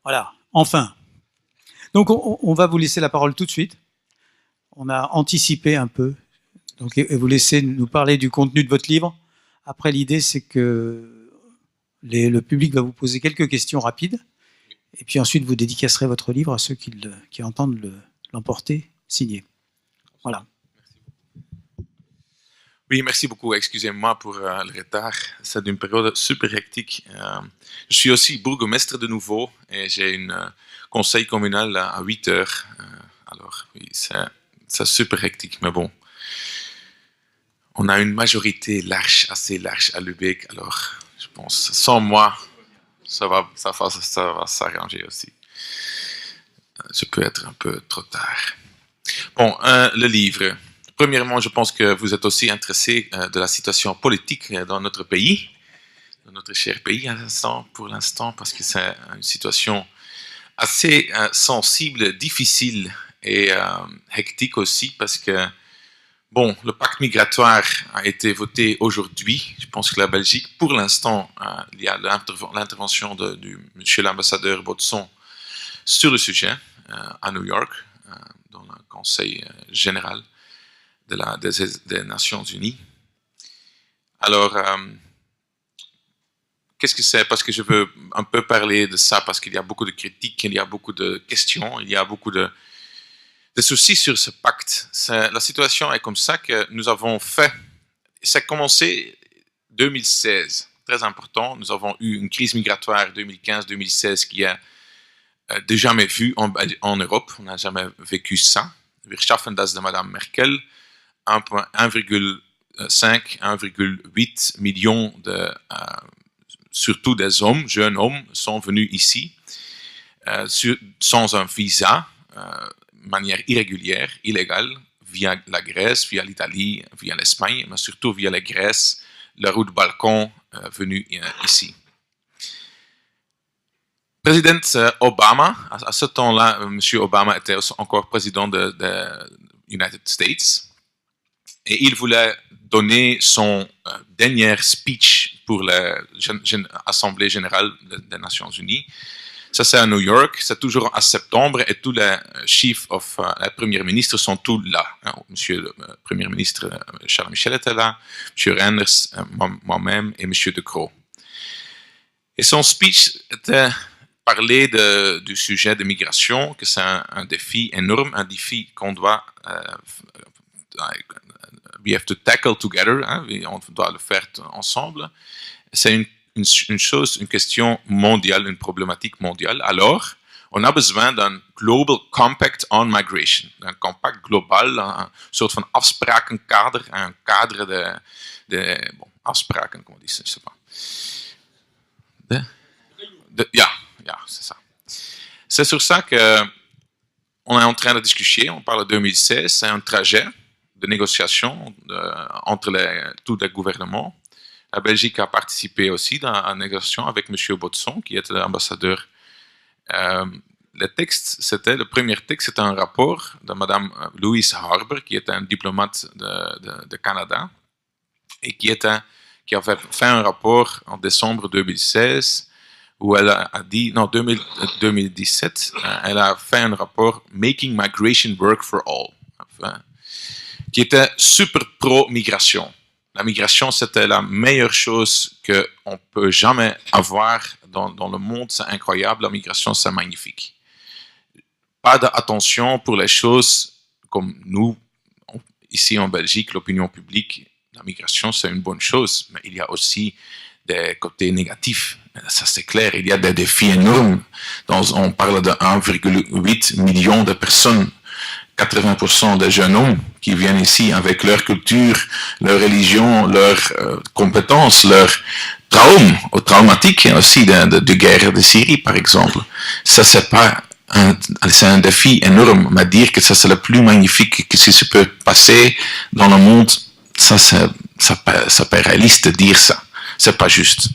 Voilà, enfin. Donc on va vous laisser la parole tout de suite. On a anticipé un peu. Donc, et vous laissez nous parler du contenu de votre livre. Après, l'idée, c'est que le public va vous poser quelques questions rapides. Et puis ensuite, vous dédicacerez votre livre à ceux qui entendent l'emporter signé. Voilà. Oui, merci beaucoup. Excusez-moi pour le retard. C'est une période super hectique. Je suis aussi bourgmestre de nouveau et j'ai un conseil communal à 8 heures. Alors, oui, c'est super hectique, mais bon. On a une majorité large, assez large à Lübeck, alors je pense, sans moi, ça va s'arranger aussi. Je peux être un peu trop tard. Bon, le livre. Premièrement, je pense que vous êtes aussi intéressé de la situation politique dans notre pays, dans notre cher pays pour l'instant, parce que c'est une situation assez sensible, difficile et hectique aussi, parce que bon, le pacte migratoire a été voté aujourd'hui. Je pense que la Belgique, pour l'instant, il y a l'intervention du monsieur l'ambassadeur Botson sur le sujet à New York, dans le Conseil général des Nations Unies. Alors, qu'est-ce que c'est? Parce que je veux un peu parler de ça, parce qu'il y a beaucoup de critiques, il y a beaucoup de questions, il y a beaucoup de soucis sur ce pacte. La situation est comme ça que nous avons fait. Ça a commencé en 2016, très important. Nous avons eu une crise migratoire 2015-2016 qui est de jamais vue en Europe. On n'a jamais vécu ça. Wir schaffen das de Madame Merkel. 1,5, 1,8 millions surtout des hommes, jeunes hommes, sont venus ici sans un visa, de manière irrégulière, illégale, via la Grèce, via l'Italie, via l'Espagne, mais surtout via la Grèce, la route Balkan venue ici. Président Obama, à ce temps-là, M. Obama était encore président des United States, et il voulait donner son dernier speech pour l'Assemblée générale des Nations Unies. Ça, c'est à New York, c'est toujours en septembre, et tous les chiefs les premiers ministres sont tous là. Monsieur le Premier ministre Charles Michel était là, Monsieur Reynders, moi-même et Monsieur De Croo. Et son speech était parler du sujet de migration, que c'est un défi énorme, un défi qu'on doit we have to tackle together, hein, on doit le faire ensemble. C'est une question mondiale, une problématique mondiale. Alors, on a besoin d'un Global Compact on Migration, un compact global, een soort van afsprakenkader, un cadre de afspraken, comment on dit ça, je sais pas. Ja, c'est ça. C'est sur ça qu'on est en train de discuter, on parle de 2016, c'est un trajet de négociation entre tous les gouvernements. La Belgique a participé aussi dans la négociation avec M. Botson, qui était l'ambassadeur. Le premier texte, c'était un rapport de Mme Louise Harbour, qui était un diplomate de Canada, et qui avait fait un rapport en décembre 2016, où elle a dit, non, 2017, elle a fait un rapport « Making Migration Work for All », qui était super pro-migration. La migration, c'était la meilleure chose qu'on peut jamais avoir dans le monde. C'est incroyable. La migration, c'est magnifique. Pas d'attention pour les choses comme nous, ici en Belgique, l'opinion publique. La migration, c'est une bonne chose, mais il y a aussi des côtés négatifs. Ça, c'est clair. Il y a des défis énormes. On parle de 1,8 million de personnes. 80% des jeunes hommes qui viennent ici avec leur culture, leur religion, leurs compétences, leurs traumatiques aussi de guerre de Syrie, par exemple. Ça, c'est un défi énorme, mais dire que ça, c'est le plus magnifique que se peut passer dans le monde, ça pas réaliste de dire ça. C'est pas juste.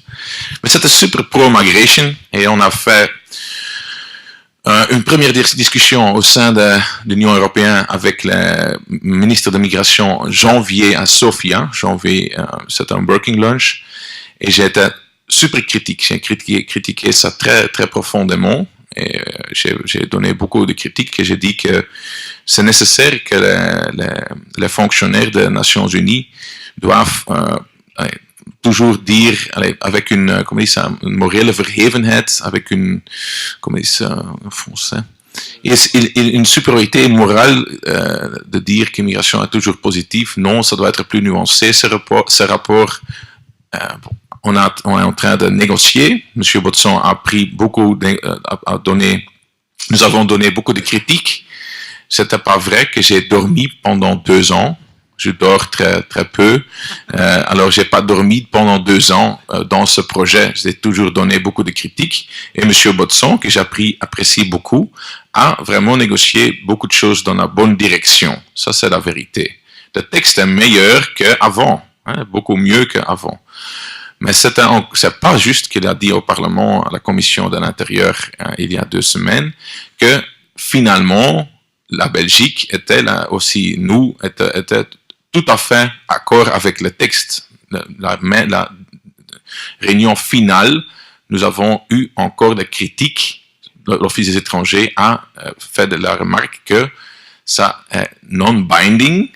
Mais c'était super pro-migration et on a fait une première discussion au sein de l'Union européenne avec le ministre de Migration en janvier à Sofia. C'était un working lunch. Et j'ai été super critique. J'ai critiqué ça très, très profondément. Et j'ai donné beaucoup de critiques et j'ai dit que c'est nécessaire que les fonctionnaires des Nations Unies doivent toujours dire, avec une, comment dit ça, une morele verhevenheid, avec une, comment dit ça en français, une supériorité morale de dire qu'immigration est toujours positive. Non, ça doit être plus nuancé, ce rapport. On est en train de négocier. M. Botson a pris beaucoup, nous avons donné beaucoup de critiques. C'était pas vrai que j'ai dormi pendant 2 ans. Je dors très, très peu. Alors, j'ai pas dormi pendant 2 ans dans ce projet. J'ai toujours donné beaucoup de critiques. Et M. Botson, que j'apprécie beaucoup, a vraiment négocié beaucoup de choses dans la bonne direction. Ça, c'est la vérité. Le texte est meilleur qu'avant, beaucoup mieux qu'avant. Mais c'est pas juste qu'il a dit au Parlement, à la Commission de l'Intérieur, il y a 2 semaines, que finalement, la Belgique était là aussi, nous, était tout à fait d'accord avec le texte. La réunion finale, nous avons eu encore des critiques. L'Office des étrangers a fait de la remarque que ça est non-binding,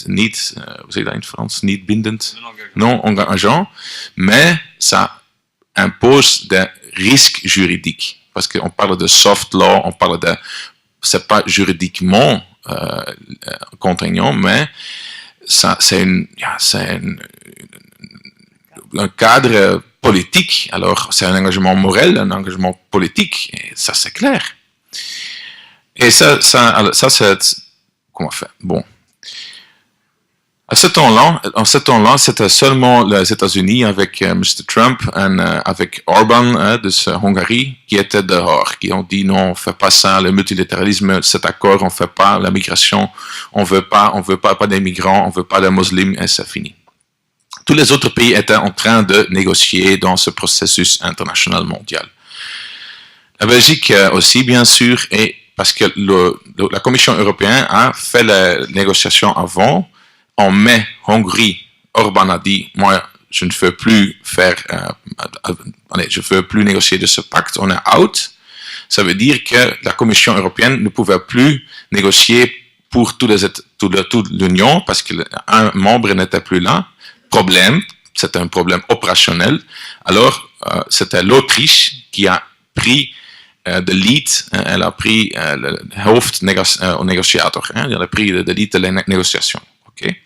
niet, hoe zeg je dat in Frans, niet bindend, non engageant, mais ça impose des risques juridiques. Parce qu'on parle de soft law, on parle de, c'est pas juridiquement contraignant, mais ça, c'est un cadre politique. Alors, c'est un engagement moral, un engagement politique, et ça, c'est clair. Et ça c'est, comment faire? Bon. En ce temps-là, c'était seulement les États-Unis avec Mr. Trump et avec Orban de Hongrie qui étaient dehors, qui ont dit non, on ne fait pas ça, le multilatéralisme, cet accord, on ne fait pas, la migration, on veut pas des migrants, on veut pas des musulmans, et c'est fini. Tous les autres pays étaient en train de négocier dans ce processus international mondial. La Belgique aussi, bien sûr, et parce que la Commission européenne a fait les négociations avant. En mai, Hongrie, Orban a dit, moi, je ne veux plus je veux plus négocier de ce pacte, on est out. Ça veut dire que la Commission européenne ne pouvait plus négocier pour toute l'Union parce qu'un membre n'était plus là. Problème, c'était un problème opérationnel. Alors, c'était l'Autriche qui a pris de lead, elle a pris le hoofdnégociator, elle a pris de lead de la négociation. Okay.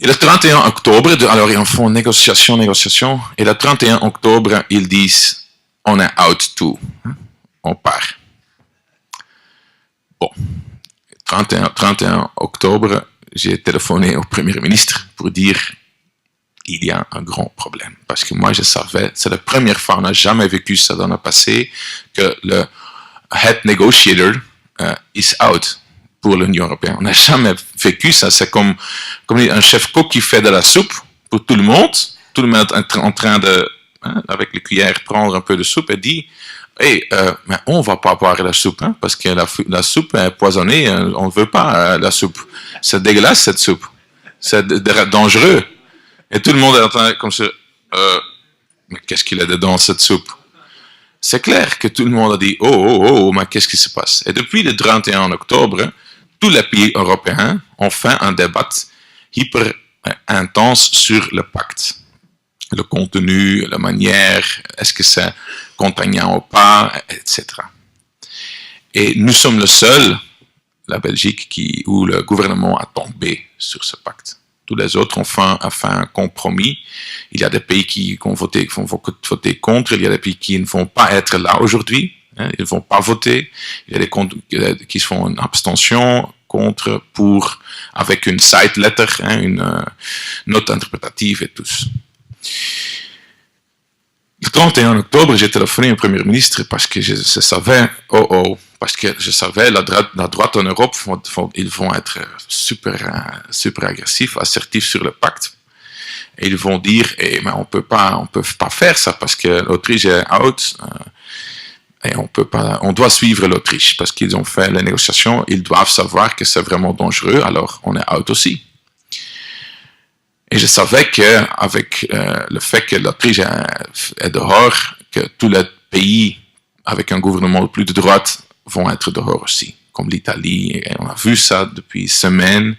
Et le 31 octobre, alors ils font négociation, et le 31 octobre, ils disent, on est out tout, on part. Bon, 31 octobre, j'ai téléphoné au Premier ministre pour dire, il y a un grand problème. Parce que moi, je savais, c'est la première fois, on n'a jamais vécu ça dans le passé, que le head negotiator is out pour l'Union européenne. On n'a jamais vécu ça. C'est comme un chef-cook qui fait de la soupe pour tout le monde. Tout le monde est en train de, avec les cuillères, prendre un peu de soupe et dit, hey, mais on ne va pas boire la soupe, parce que la soupe est poisonnée, on ne veut pas la soupe. C'est dégueulasse, cette soupe. C'est dangereux. Et tout le monde est en train comme ça, mais qu'est-ce qu'il y a dedans, cette soupe? C'est clair que tout le monde a dit, oh, mais qu'est-ce qui se passe? Et depuis le 31 octobre, tous les pays européens ont fait un débat hyper intense sur le pacte. Le contenu, la manière, est-ce que c'est contraignant ou pas, etc. Et nous sommes le seul, la Belgique, où le gouvernement a tombé sur ce pacte. Tous les autres ont fait un compromis. Il y a des pays qui vont voter contre, il y a des pays qui ne vont pas être là aujourd'hui. Ils ne vont pas voter. Il y a des qui font une abstention contre, pour, avec une side letter, une note interprétative et tout. Le 31 octobre, j'ai téléphoné au Premier ministre parce que je savais, parce que je savais la droite en Europe, ils vont être super agressifs, assertifs sur le pacte. Et ils vont dire, mais on peut pas faire ça parce que l'Autriche est out. Et on doit suivre l'Autriche parce qu'ils ont fait les négociations, ils doivent savoir que c'est vraiment dangereux, alors on est out aussi. Et je savais qu'avec le fait que l'Autriche est dehors, que tous les pays avec un gouvernement plus de droite vont être dehors aussi, comme l'Italie. Et on a vu ça depuis semaines,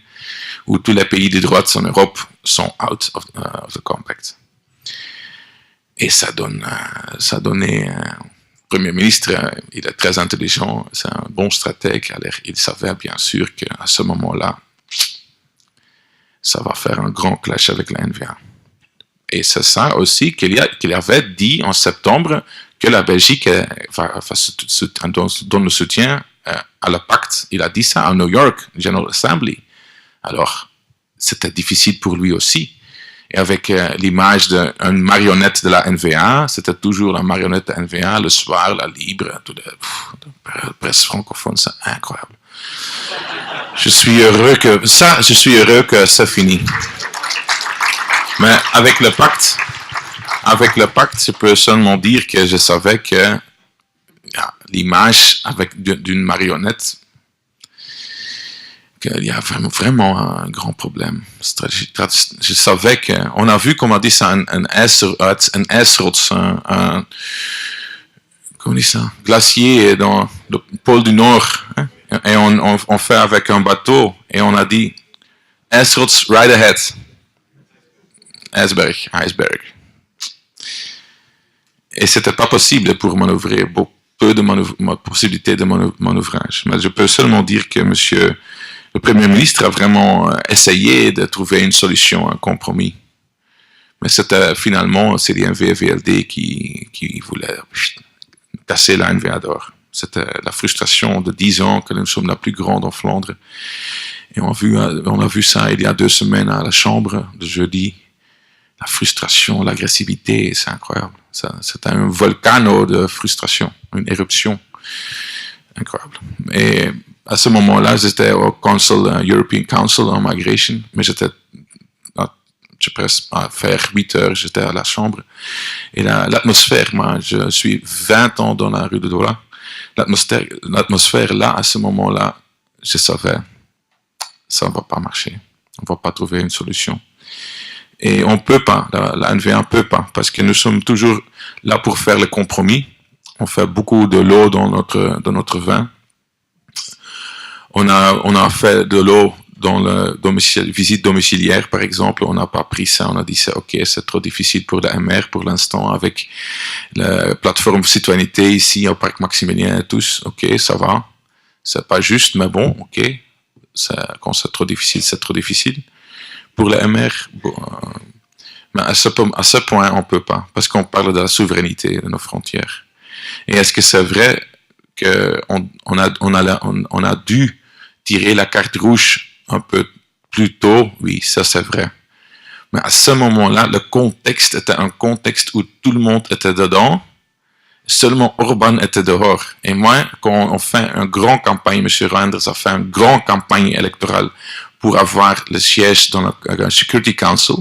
où tous les pays de droite en Europe sont out of the compact. Et ça donnait un Premier ministre, il est très intelligent, c'est un bon stratège, alors il savait bien sûr qu'à ce moment-là, ça va faire un grand clash avec la NVA. Et c'est ça aussi qu'il avait dit en septembre que la Belgique donne le soutien à la pacte. Il a dit ça à New York, General Assembly. Alors, c'était difficile pour lui aussi. Et avec l'image d'une marionnette de la NVA, c'était toujours la marionnette de la NVA, le soir, la Libre, la presse francophone, c'est incroyable. Je suis heureux que ça finisse. Mais avec le pacte, je peux seulement dire que je savais que l'image d'une marionnette, qu'il y a vraiment un grand problème. Je savais qu'on a vu, comme on dit ça, un glacier dans le pôle du Nord, hein? Et on fait avec un bateau, et on a dit, Ijsrots right ahead. Iceberg. Et c'était pas possible pour manœuvrer, peu de possibilités de manœuvrage. Mais je peux seulement dire que monsieur le Premier ministre a vraiment essayé de trouver une solution, un compromis. Mais c'était finalement CDMV et VLD qui voulaient casser la NVA d'or. C'était la frustration de 10 ans que nous sommes la plus grande en Flandre. Et on a vu ça il y a 2 semaines à la Chambre de jeudi. La frustration, l'agressivité, c'est incroyable. C'était un volcano de frustration, une éruption incroyable. Et à ce moment-là, j'étais au European Council on Migration, mais j'étais presque à faire 8 heures, j'étais à la Chambre. Et l'atmosphère, moi, je suis 20 ans dans la rue de Douala. L'atmosphère là, à ce moment-là, je savais, ça ne va pas marcher. On ne va pas trouver une solution. Et on ne peut pas, la NVA ne peut pas, parce que nous sommes toujours là pour faire le compromis. On fait beaucoup de l'eau dans notre vin. On a fait de l'eau dans la visite domiciliaire, par exemple. On n'a pas pris ça. On a dit ça, ok, c'est trop difficile pour la MR pour l'instant avec la plateforme citoyenneté ici au Parc Maximilien et tous. Ok, ça va. C'est pas juste, mais bon, ok. Quand c'est trop difficile, c'est trop difficile. Pour la MR, mais à ce point, on ne peut pas, parce qu'on parle de la souveraineté de nos frontières. Et est-ce que c'est vrai qu'on a dû tirer la carte rouge un peu plus tôt? Oui, ça c'est vrai. Mais à ce moment-là, le contexte était un contexte où tout le monde était dedans, seulement Orban était dehors. Et moi, quand on fait une grande campagne, M. Reinders a fait une grande campagne électorale pour avoir le siège dans le Security Council.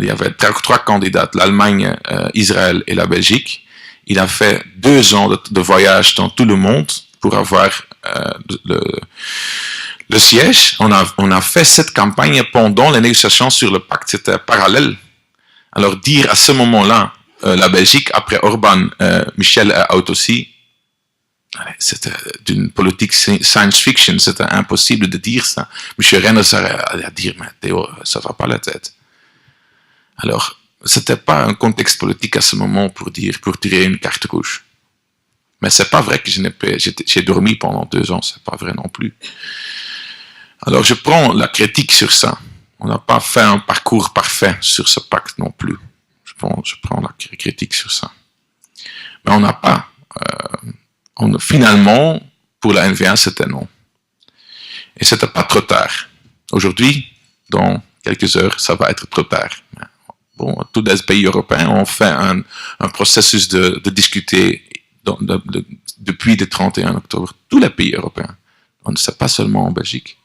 Il y avait 3 candidats, l'Allemagne, Israël et la Belgique. Il a fait 2 ans de voyage dans tout le monde pour avoir le siège. On a fait cette campagne pendant les négociations sur le pacte, c'était parallèle. Alors dire à ce moment-là, la Belgique, après Orban, Michel est out aussi, c'était d'une politique science fiction, c'était impossible de dire ça. M. Reinders a dit, mais Théo, ça va pas la tête. Alors, c'était pas un contexte politique à ce moment pour tirer une carte rouge. Mais c'est pas vrai que j'ai dormi pendant 2 ans, c'est pas vrai non plus. Alors, je prends la critique sur ça. On n'a pas fait un parcours parfait sur ce pacte non plus. Je prends la critique sur ça. Mais on n'a pas... finalement, pour la NVA, c'était non. Et c'était pas trop tard. Aujourd'hui, dans quelques heures, ça va être trop tard. Bon, tous les pays européens ont fait un processus de discuter depuis le 31 octobre. Tous les pays européens. On ne sait pas seulement en Belgique.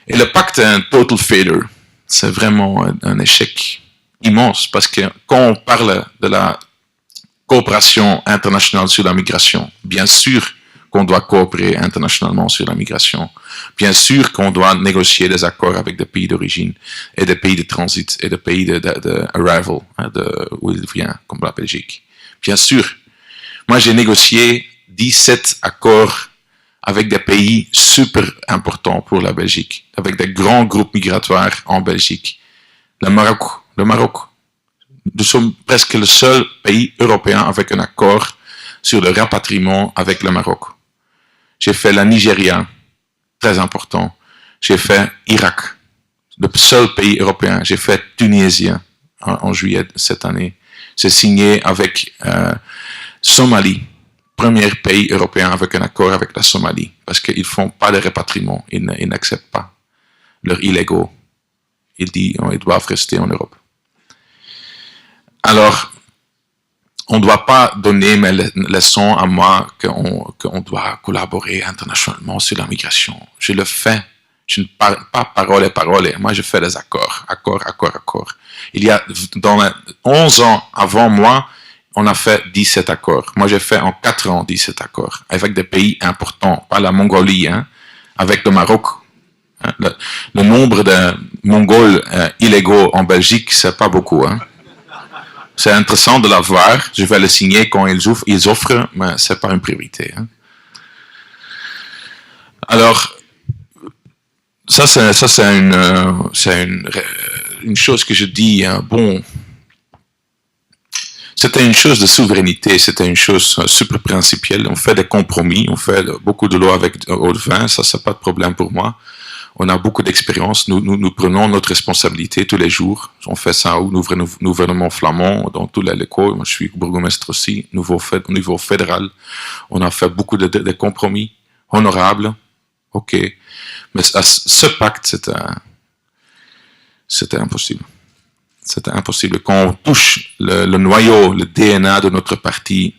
Et le pacte est un total failure. C'est vraiment un échec immense parce que quand on parle de la coopération internationale sur la migration. Bien sûr qu'on doit coopérer internationalement sur la migration. Bien sûr qu'on doit négocier des accords avec des pays d'origine et des pays de transit et des pays d'arrival, où il vient, comme la Belgique. Bien sûr. Moi, j'ai négocié 17 accords avec des pays super importants pour la Belgique, avec des grands groupes migratoires en Belgique. Le Maroc. Nous sommes presque le seul pays européen avec un accord sur le rapatriement avec le Maroc. J'ai fait la Nigeria, très important. J'ai fait Irak, le seul pays européen. J'ai fait Tunisie en juillet cette année. J'ai signé avec Somalie, premier pays européen avec un accord avec la Somalie, parce qu'ils ne font pas de rapatriement, ils n'acceptent pas leurs illégaux. Ils disent qu'ils doivent rester en Europe. Alors, on ne doit pas donner mes leçons à moi qu'on doit collaborer internationalement sur la migration. Je le fais. Je ne parle pas parole. Moi, je fais des accords. Il y a, dans les 11 ans avant moi, on a fait 17 accords. Moi, j'ai fait en 4 ans 17 accords avec des pays importants, pas la Mongolie, hein, avec le Maroc. Le nombre de Mongols illégaux en Belgique, c'est pas beaucoup, hein. C'est intéressant de l'avoir. Je vais le signer quand ils offrent, mais c'est pas une priorité, hein. Alors, ça c'est une chose que je dis, hein, bon, c'était une chose de souveraineté, c'était une chose super principielle. On fait des compromis, on fait beaucoup de lois avec Haut-de-Vin, ça c'est pas de problème pour moi. On a beaucoup d'expérience, nous prenons notre responsabilité tous les jours. On fait ça au gouvernement flamand, dans tous les locaux. Moi, je suis bourgmestre aussi, au niveau fédéral. On a fait beaucoup de compromis honorables. Ok. Mais ce pacte, c'était impossible. C'était impossible. Quand on touche le noyau, le DNA de notre parti,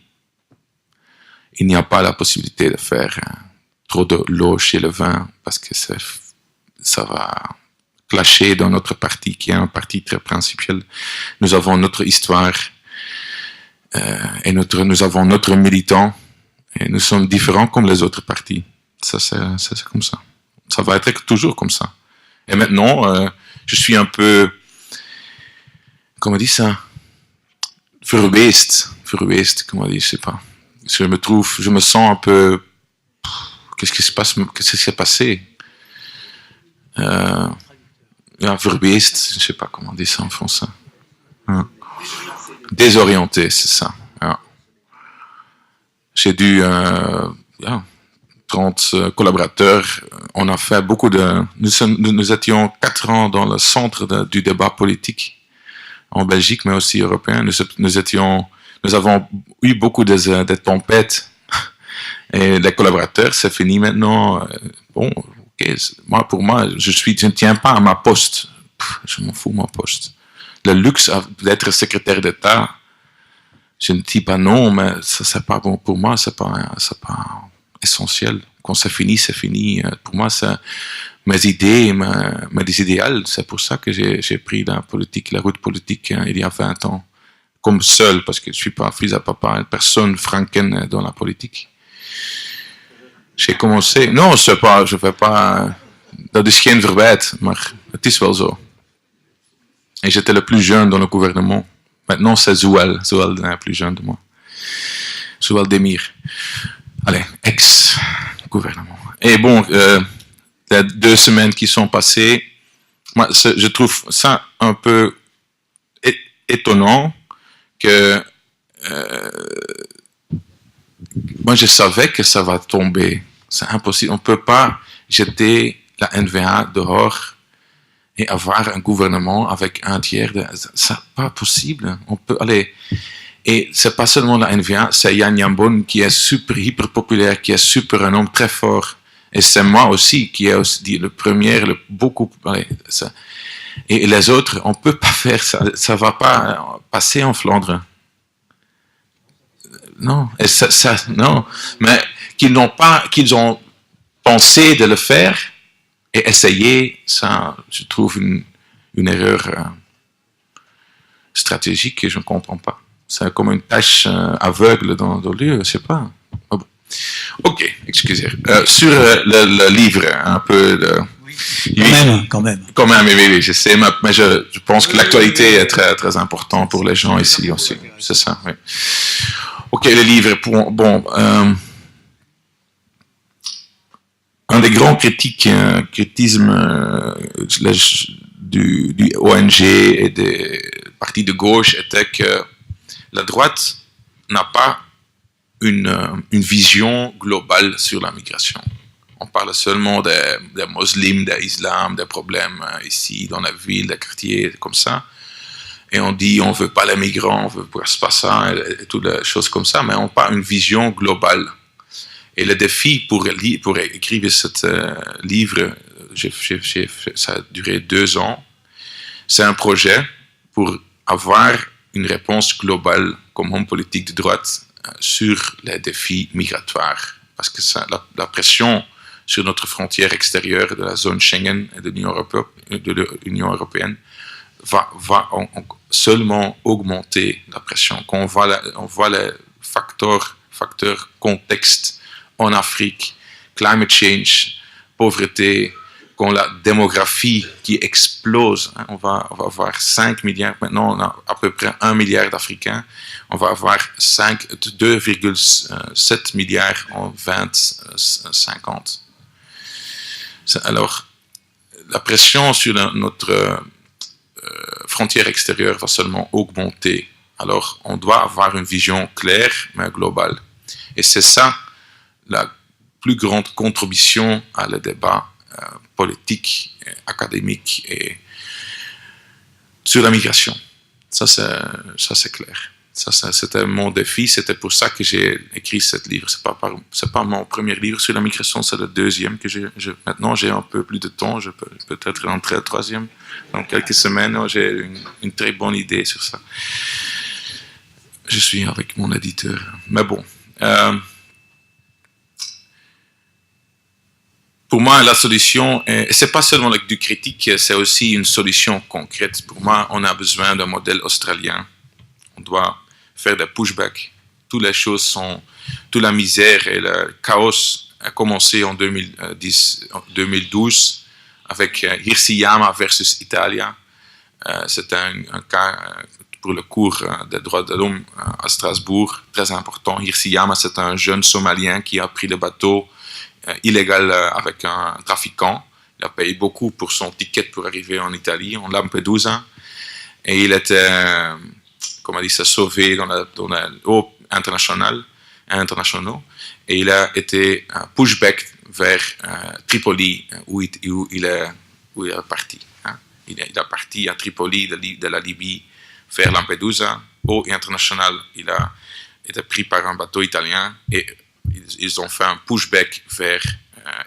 il n'y a pas la possibilité de faire trop de l'eau chez le vin, parce que ça va clasher dans notre parti, qui est un parti très principiel. Nous avons notre histoire et nous avons notre militant, et nous sommes différents comme les autres partis. Ça, c'est comme ça. Ça va être toujours comme ça. Et maintenant, je suis un peu, comment on dit ça? Verweest, comment on dit, je sais pas. Je me sens un peu, qu'est-ce qui s'est passé? Verweest, je ne sais pas comment on dit ça en français. Désorienté, c'est ça. J'ai dû 30 collaborateurs. On a fait beaucoup de... Nous étions 4 ans dans le centre du débat politique en Belgique, mais aussi européen. Nous avons eu beaucoup de tempêtes. Et les collaborateurs, c'est fini maintenant. Bon... Okay. Pour moi, je ne tiens pas à ma poste. Je m'en fous de ma poste. Le luxe d'être secrétaire d'État, je ne dis pas non, mais ça c'est pas bon pour moi, c'est pas essentiel. Quand c'est fini, c'est fini. Pour moi, c'est mes idées, mes idéaux. C'est pour ça que j'ai pris la route politique il y a 20 ans, comme seul, parce que je suis pas fils à papa, personne franken dans la politique. J'ai commencé... Non, je fais pas... Dat is geen verwijt, maar het is wel zo. Et j'étais le plus jeune dans le gouvernement. Maintenant, c'est Zoual. Zoual est plus jeune de moi. Zoual Demir. Allez, ex-gouvernement. Et bon, les 2 semaines qui sont passées, moi, je trouve ça un peu étonnant que... moi, je savais que ça va tomber. C'est impossible. On ne peut pas jeter la NVA dehors et avoir un gouvernement avec un tiers. C'est pas possible. On peut aller. Et c'est pas seulement la NVA, c'est Yann Yambon qui est super hyper populaire, qui est super un homme très fort. Et c'est moi aussi qui est aussi le premier, beaucoup. Allez, ça. Et les autres, on peut pas faire ça. Ça va pas passer en Flandre. Non, et non, mais qu'ils ont pensé de le faire et essayé, ça, je trouve une erreur stratégique que je ne comprends pas. C'est comme une tâche aveugle dans le lieu, je ne sais pas. Oh bon. Ok, excusez. Sur le livre, un peu de... Oui, quand même. Quand même, oui, je sais, mais je pense que l'actualité est très, très importante pour les gens ici aussi. C'est ça, oui. Ok, le livre. Un des grands criticismes du ONG et des partis de gauche était que la droite n'a pas une vision globale sur la migration. On parle seulement des musulmans, des islams, des problèmes ici dans la ville, des quartiers, comme ça. Et on dit on ne veut pas les migrants, on ne veut pas ça, et toutes les choses comme ça, mais on n'a pas une vision globale. Et le défi pour écrire ce livre, ça a duré 2 ans. C'est un projet pour avoir une réponse globale comme homme politique de droite sur les défis migratoires. Parce que la pression sur notre frontière extérieure de la zone Schengen et de l'Union européenne va seulement augmenter la pression. Quand on voit les facteurs contexte en Afrique, climate change, pauvreté, quand la démographie qui explose, hein, on va avoir 5 milliards, maintenant on a à peu près 1 milliard d'Africains, on va avoir 2,7 milliards en 2050. Alors, la pression sur notre frontière extérieure va seulement augmenter. Alors, on doit avoir une vision claire, mais globale. Et c'est ça la plus grande contribution à le débat politique, académique et sur la migration. Ça c'est clair. C'était mon défi. C'était pour ça que j'ai écrit ce livre. C'est pas mon premier livre sur la migration, c'est le deuxième que maintenant j'ai un peu plus de temps. Je peux peut-être rentrer au troisième. Dans quelques semaines, j'ai une très bonne idée sur ça. Je suis avec mon éditeur. Mais bon. Pour moi, la solution, c'est pas seulement du critique, c'est aussi une solution concrète. Pour moi, on a besoin d'un modèle australien. On doit faire des pushbacks. Toute la misère et le chaos a commencé en 2012 avec Hirsi-Yama versus Italia. C'était un cas pour le cours des droits de l'homme à Strasbourg, très important. Hirsi-Yama, c'est un jeune Somalien qui a pris le bateau illégal avec un trafiquant. Il a payé beaucoup pour son ticket pour arriver en Italie, en Lampedusa. Et il était, sauvé dans l'eau internationale. Et il a été pushback vers Tripoli, où il est parti. Hein. Il est parti à Tripoli de la Libye vers Lampedusa. Eau internationale, il a été pris par un bateau italien et ils ont fait un pushback vers...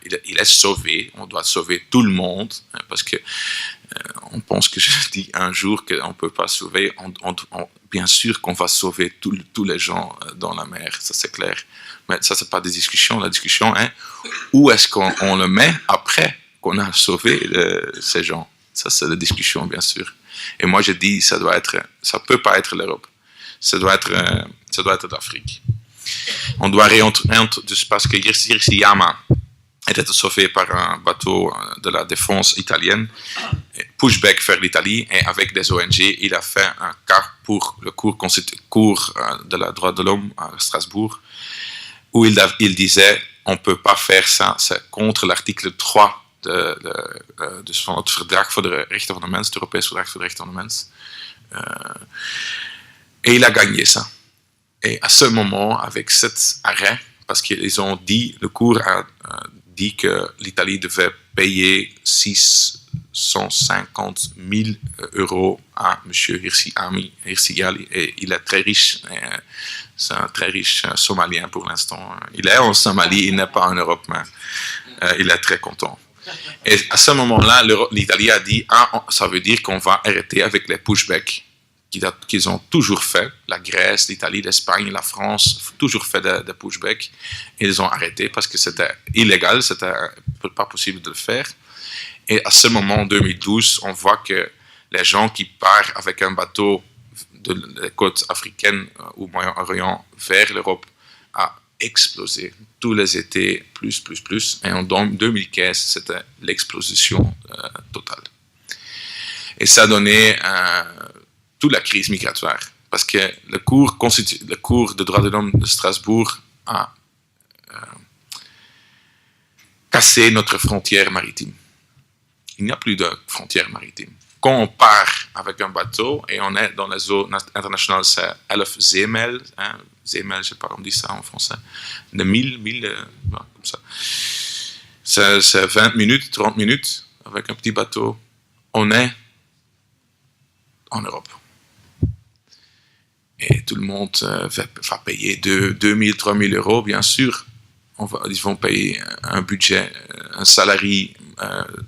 il est sauvé. On doit sauver tout le monde hein, parce que on pense que je dis un jour qu'on ne peut pas sauver. Bien sûr qu'on va sauver tous les gens dans la mer, ça c'est clair. Mais ça, c'est pas des discussions. La discussion est où est-ce qu'on le met après qu'on a sauvé ces gens. Ça, c'est la discussion, bien sûr. Et moi, je dis, ça peut pas être l'Europe. Ça doit être l'Afrique. On doit parce que Hirsi-Yama était sauvé par un bateau de la défense italienne, pushback vers l'Italie, et avec des ONG, il a fait un cas pour le cours de la droit de l'homme à Strasbourg, où il disait on ne peut pas faire ça, c'est contre l'article 3 dus van het Verdrag voor de Rechten van de Mens, het Europees Verdrag voor de Rechten van de Mens. Et il a gagné ça. Et à ce moment, avec cet arrêt, parce qu'ils ont dit, le cours a dit que l'Italie devait payer 650 000 euros à M. Hirsi-Gali, et il est très riche. C'est un très riche Somalien pour l'instant. Il est en Somalie, il n'est pas en Europe, mais il est très content. Et à ce moment-là, l'Italie a dit ça veut dire qu'on va arrêter avec les pushbacks qu'ils ont toujours fait. La Grèce, l'Italie, l'Espagne, la France, toujours fait des pushbacks. Et ils ont arrêté parce que c'était illégal, c'était pas possible de le faire. Et à ce moment, en 2012, on voit que les gens qui partent avec un bateau de la côte africaine ou Moyen-Orient vers l'Europe a explosé. Tous les étés, plus. Et en 2015, c'était l'explosion totale. Et ça a donné toute la crise migratoire. parce que le cours de droits de l'homme de Strasbourg a cassé notre frontière maritime. Il n'y a plus de frontière maritime. Quand on part avec un bateau et on est dans la zone internationale, c'est 11 zeemijl, hein, zeemijl, je ne sais pas comment on dit ça en français, de 1000, comme ça. C'est 20 minutes, 30 minutes avec un petit bateau. On est en Europe. Et tout le monde va payer 2 000, 3 000 euros, bien sûr. Ils vont payer un budget, un salarié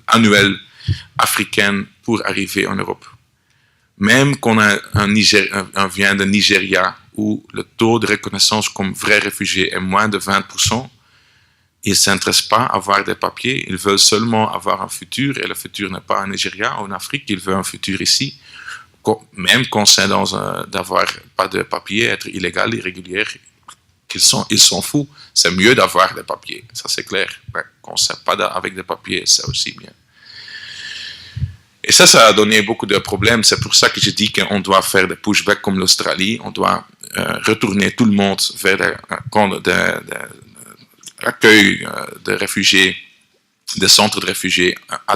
annuel africain pour arriver en Europe. Même qu'on vient de Nigeria, où le taux de reconnaissance comme vrai réfugié est moins de 20%, ils ne s'intéressent pas à avoir des papiers, ils veulent seulement avoir un futur, et le futur n'est pas en Nigeria ou en Afrique, ils veulent un futur ici. Même quand c'est d'avoir pas de papiers, être illégal, irrégulier, ils s'en foutent. C'est mieux d'avoir des papiers, ça c'est clair. Mais quand c'est pas avec des papiers, c'est aussi bien. Et ça a donné beaucoup de problèmes. C'est pour ça que je dis qu'on doit faire des pushbacks comme l'Australie. On doit retourner tout le monde vers des camps d'accueil de réfugiés, des centres de réfugiés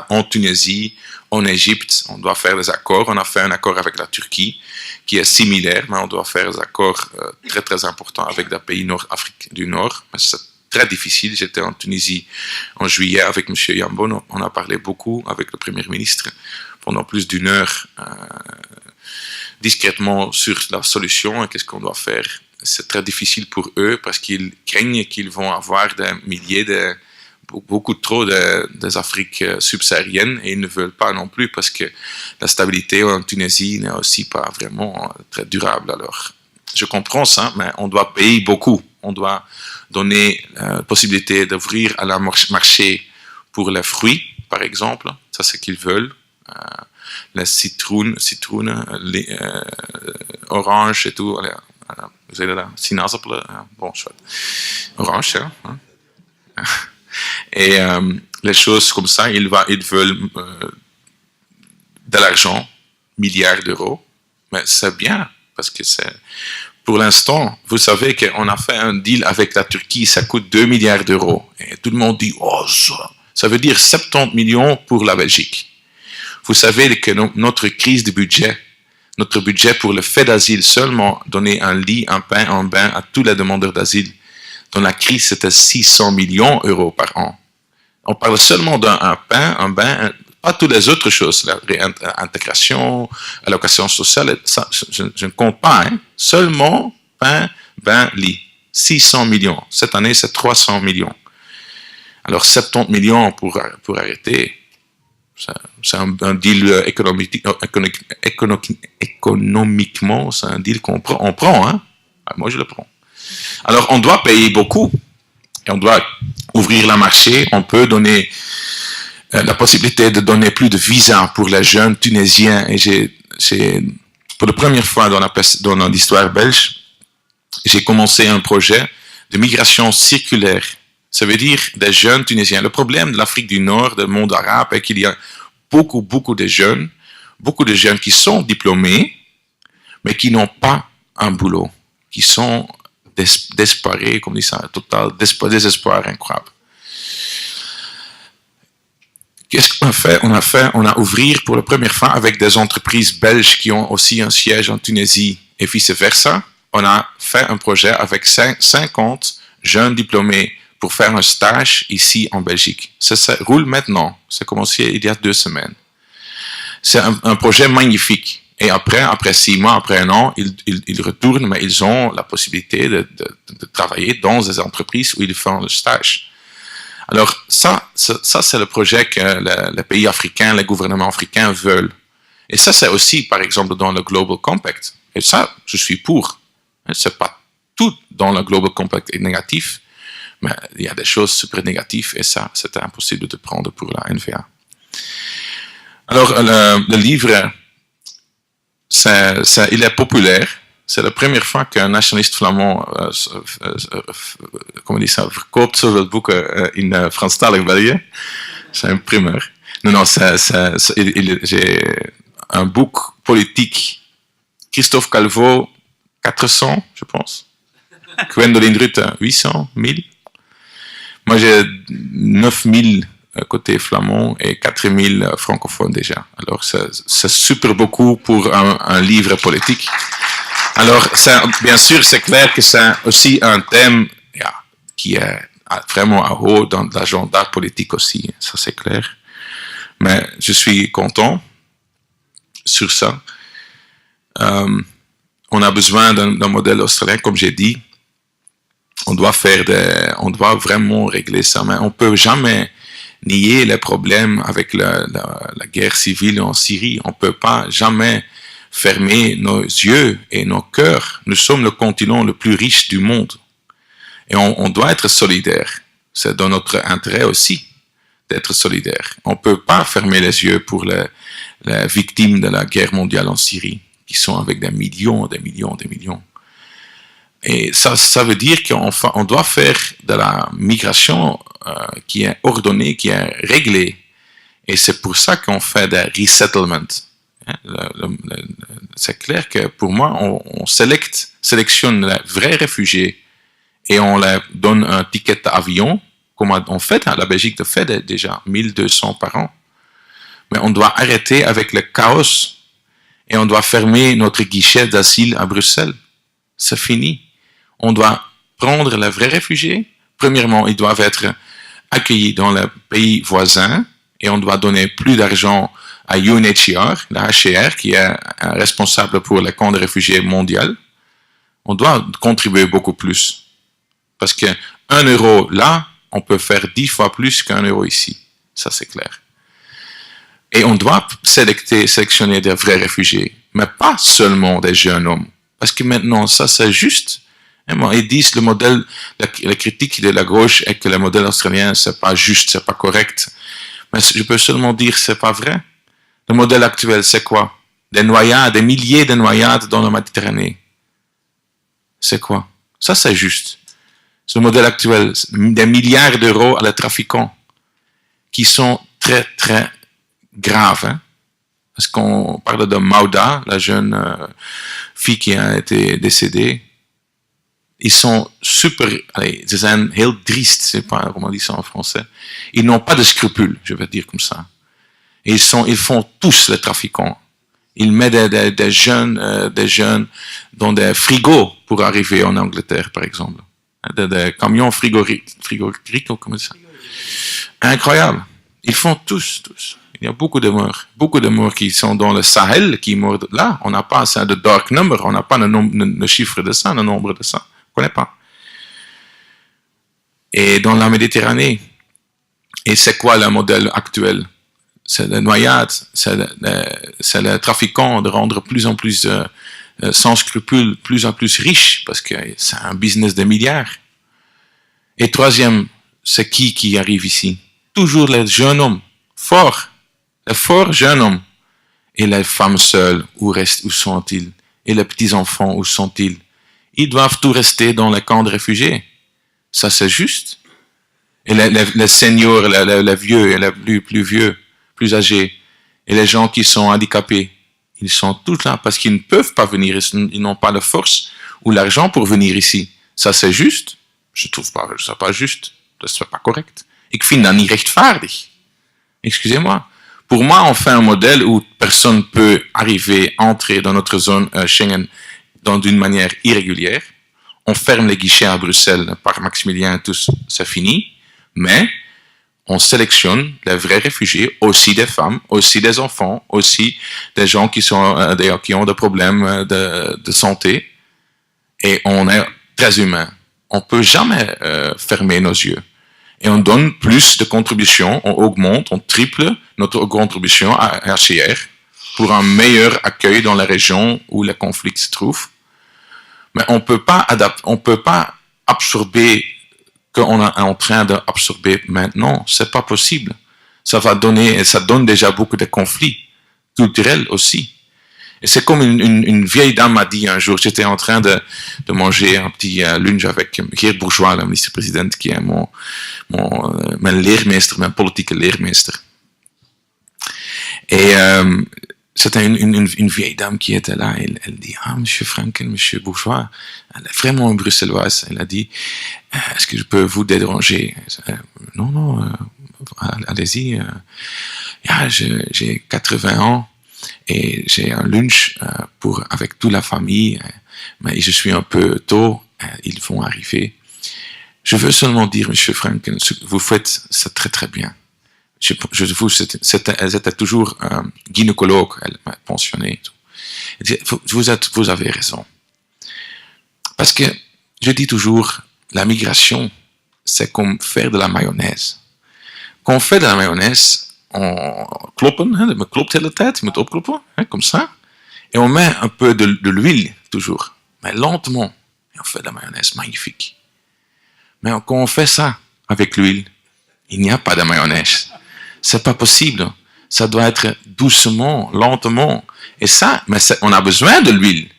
en Tunisie, en Égypte. On doit faire des accords. On a fait un accord avec la Turquie qui est similaire, mais on doit faire des accords très très importants avec des pays Afrique du Nord. Mais c'est très difficile. J'étais en Tunisie en juillet avec M. Yambon. On a parlé beaucoup avec le Premier ministre pendant plus d'une heure discrètement sur la solution et qu'est-ce qu'on doit faire. C'est très difficile pour eux parce qu'ils craignent qu'ils vont avoir des milliers beaucoup trop des Afriques subsahariennes et ils ne veulent pas non plus parce que la stabilité en Tunisie n'est aussi pas vraiment très durable. Alors, je comprends ça, mais on doit payer beaucoup. On doit donner la possibilité d'ouvrir à la marché pour les fruits, par exemple. Ça, c'est ce qu'ils veulent. Les citrounes, les oranges et tout. Vous avez là, sinaasappelen. Bon, chouette. Orange, hein. Et les choses comme ça, ils veulent de l'argent, milliards d'euros. Mais c'est bien, parce que pour l'instant, vous savez qu'on a fait un deal avec la Turquie, ça coûte 2 milliards d'euros. Et tout le monde dit, oh, ça veut dire 70 millions pour la Belgique. Vous savez que notre crise de budget, notre budget pour le fait d'asile, seulement donner un lit, un pain, un bain à tous les demandeurs d'asile, dans la crise, c'était 600 millions d'euros par an. On parle seulement d'un pain, un bain, pas toutes les autres choses, la réintégration, allocation sociale, ça, je ne compte pas. Hein. Seulement pain, bain, lit. 600 millions. Cette année, c'est 300 millions. Alors, 70 millions pour arrêter, c'est un deal économiquement, c'est un deal qu'on prend. On prend, hein. Moi, je le prends. Alors, on doit payer beaucoup et on doit ouvrir le marché. On peut donner la possibilité de donner plus de visas pour les jeunes Tunisiens. Et pour la première fois dans l'histoire belge, j'ai commencé un projet de migration circulaire. Ça veut dire des jeunes Tunisiens. Le problème de l'Afrique du Nord, du monde arabe, est qu'il y a beaucoup de jeunes qui sont diplômés, mais qui n'ont pas un boulot, qui sont désespérés, comme dit ça, total désespoir incroyable. Qu'est-ce qu'on a fait? On a ouvert pour la première fois avec des entreprises belges qui ont aussi un siège en Tunisie et vice-versa. On a fait un projet avec 50 jeunes diplômés pour faire un stage ici en Belgique. Ça roule maintenant. Ça a commencé il y a 2 semaines. C'est un projet magnifique. Et après 6 mois, après 1 an, ils retournent, mais ils ont la possibilité de travailler dans des entreprises où ils font le stage. Alors, ça c'est le projet que les pays africains, les gouvernements africains veulent. Et ça, c'est aussi, par exemple, dans le Global Compact. Et ça, je suis pour. C'est pas tout dans le Global Compact est négatif, mais il y a des choses super négatives, et ça, c'était impossible de prendre pour la NVA. Alors, le livre, il est populaire. C'est la première fois qu'un nationaliste flamand, comment on dit ça, verkoopt zoveel boeken in Franstalig België. C'est un primeur. Non, j'ai un book politique. Christophe Calvo, 400, je pense. Gwendoline Rutte, 800, 1000. Moi, j'ai 9000 côté flamand et 4000 francophones déjà. Alors, c'est super beaucoup pour un livre politique. Alors, bien sûr, c'est clair que c'est aussi un thème qui est vraiment à haut dans l'agenda politique aussi. Ça, c'est clair. Mais je suis content sur ça. On a besoin d'un modèle australien, comme j'ai dit. On doit vraiment régler ça, mais on peut jamais nier les problèmes avec la guerre civile en Syrie. On peut pas jamais fermer nos yeux et nos cœurs. Nous sommes le continent le plus riche du monde. Et on doit être solidaire. C'est dans notre intérêt aussi d'être solidaire. On peut pas fermer les yeux pour les victimes de la guerre mondiale en Syrie, qui sont avec des millions. Et ça veut dire qu'on doit faire de la migration qui est ordonnée, qui est réglée. Et c'est pour ça qu'on fait des resettlements. C'est clair que pour moi, on sélectionne les vrais réfugiés et on leur donne un ticket d'avion, comme on fait, la Belgique le fait déjà, 1200 par an. Mais on doit arrêter avec le chaos et on doit fermer notre guichet d'asile à Bruxelles. C'est fini. On doit prendre les vrais réfugiés. Premièrement, ils doivent être accueillis dans les pays voisins et on doit donner plus d'argent à UNHCR, la HCR, qui est responsable pour les camps de réfugiés mondial. On doit contribuer beaucoup plus. Parce que 1 euro là, on peut faire 10 fois plus qu'1 euro ici. Ça, c'est clair. Et on doit sélectionner des vrais réfugiés, mais pas seulement des jeunes hommes. Parce que maintenant, ça, c'est juste. Ils disent le modèle, la critique de la gauche est que le modèle australien, c'est pas juste, c'est pas correct. Mais je peux seulement dire, c'est pas vrai. Le modèle actuel, c'est quoi? Des noyades, des milliers de noyades dans la Méditerranée. C'est quoi? Ça, c'est juste. C'est le modèle actuel. Des milliards d'euros à les trafiquants qui sont très, très graves. Hein? Parce qu'on parle de Mauda, la jeune fille qui a été décédée. Ils sont super, ze zijn heel driest, je sais pas comment on dit ça en français. Ils n'ont pas de scrupules, je vais dire comme ça. Et ils font tous les trafiquants. Ils mettent des jeunes dans des frigos pour arriver en Angleterre, par exemple. Des camions frigorifiques, comment ça? Incroyable. Ils font tous. Il y a beaucoup de morts qui sont dans le Sahel, qui meurent là. On n'a pas ça de dark number, on n'a pas le chiffre de ça, le nombre de ça. On ne connaît pas. Et dans la Méditerranée, et c'est quoi le modèle actuel? C'est la noyade, c'est le trafiquant de rendre plus en plus sans scrupules, plus en plus riches, parce que c'est un business de milliards. Et troisième, c'est qui arrive ici? Toujours les jeunes hommes, forts, les forts jeunes hommes. Et les femmes seules, où sont-ils? Et les petits-enfants, où sont-ils? Ils doivent tout rester dans les camps de réfugiés. Ça, c'est juste. Et les seniors, les vieux, et les plus vieux, plus âgés, et les gens qui sont handicapés, ils sont tous là parce qu'ils ne peuvent pas venir, ils n'ont pas la force ou l'argent pour venir ici. Ça, c'est juste? Je trouve pas, c'est pas juste. C'est pas correct. Ik vind dat niet rechtvaardig. Excusez-moi. Pour moi, on fait un modèle où personne peut entrer dans notre zone Schengen d'une manière irrégulière. On ferme les guichets à Bruxelles par Maximilien et tous, c'est fini. Mais on sélectionne les vrais réfugiés, aussi des femmes, aussi des enfants, aussi des gens qui ont des problèmes de santé. Et on est très humain. On peut jamais fermer nos yeux. Et on donne plus de contributions, on augmente, on triple notre contribution à HCR pour un meilleur accueil dans la région où les conflits se trouvent. Mais on peut pas absorber qu'on est en train d'absorber maintenant. C'est pas possible. Ça donne déjà beaucoup de conflits culturels aussi. Et c'est comme une vieille dame m'a dit un jour, j'étais en train de manger un petit lunch avec Geert Bourgeois, le ministre-président, qui est mijn leermeester, mijn politieke leermeester. Et c'était une vieille dame qui était là. Elle dit, ah, monsieur Franken, monsieur Bourgeois, elle est vraiment bruxelloise. Elle a dit, est-ce que je peux vous déranger? Non, non, allez-y. J'ai 80 ans et j'ai un lunch avec toute la famille, mais je suis un peu tôt. Ils vont arriver. Je veux seulement dire, monsieur Franken, vous faites ça très très bien. Elle était toujours gynécologue, elle m'a pensionné. Vous avez raison. Parce que je dis toujours, la migration, c'est comme faire de la mayonnaise. Quand on fait de la mayonnaise, on kloppen, hein, me klopt de hele tijd, je moet opkloppen, hein, comme ça, et on met un peu de l'huile, toujours, mais lentement, et on fait de la mayonnaise magnifique. Mais quand on fait ça avec l'huile, il n'y a pas de mayonnaise. C'est pas possible. Ça doit être doucement, lentement. Et ça, mais on a besoin de l'huile.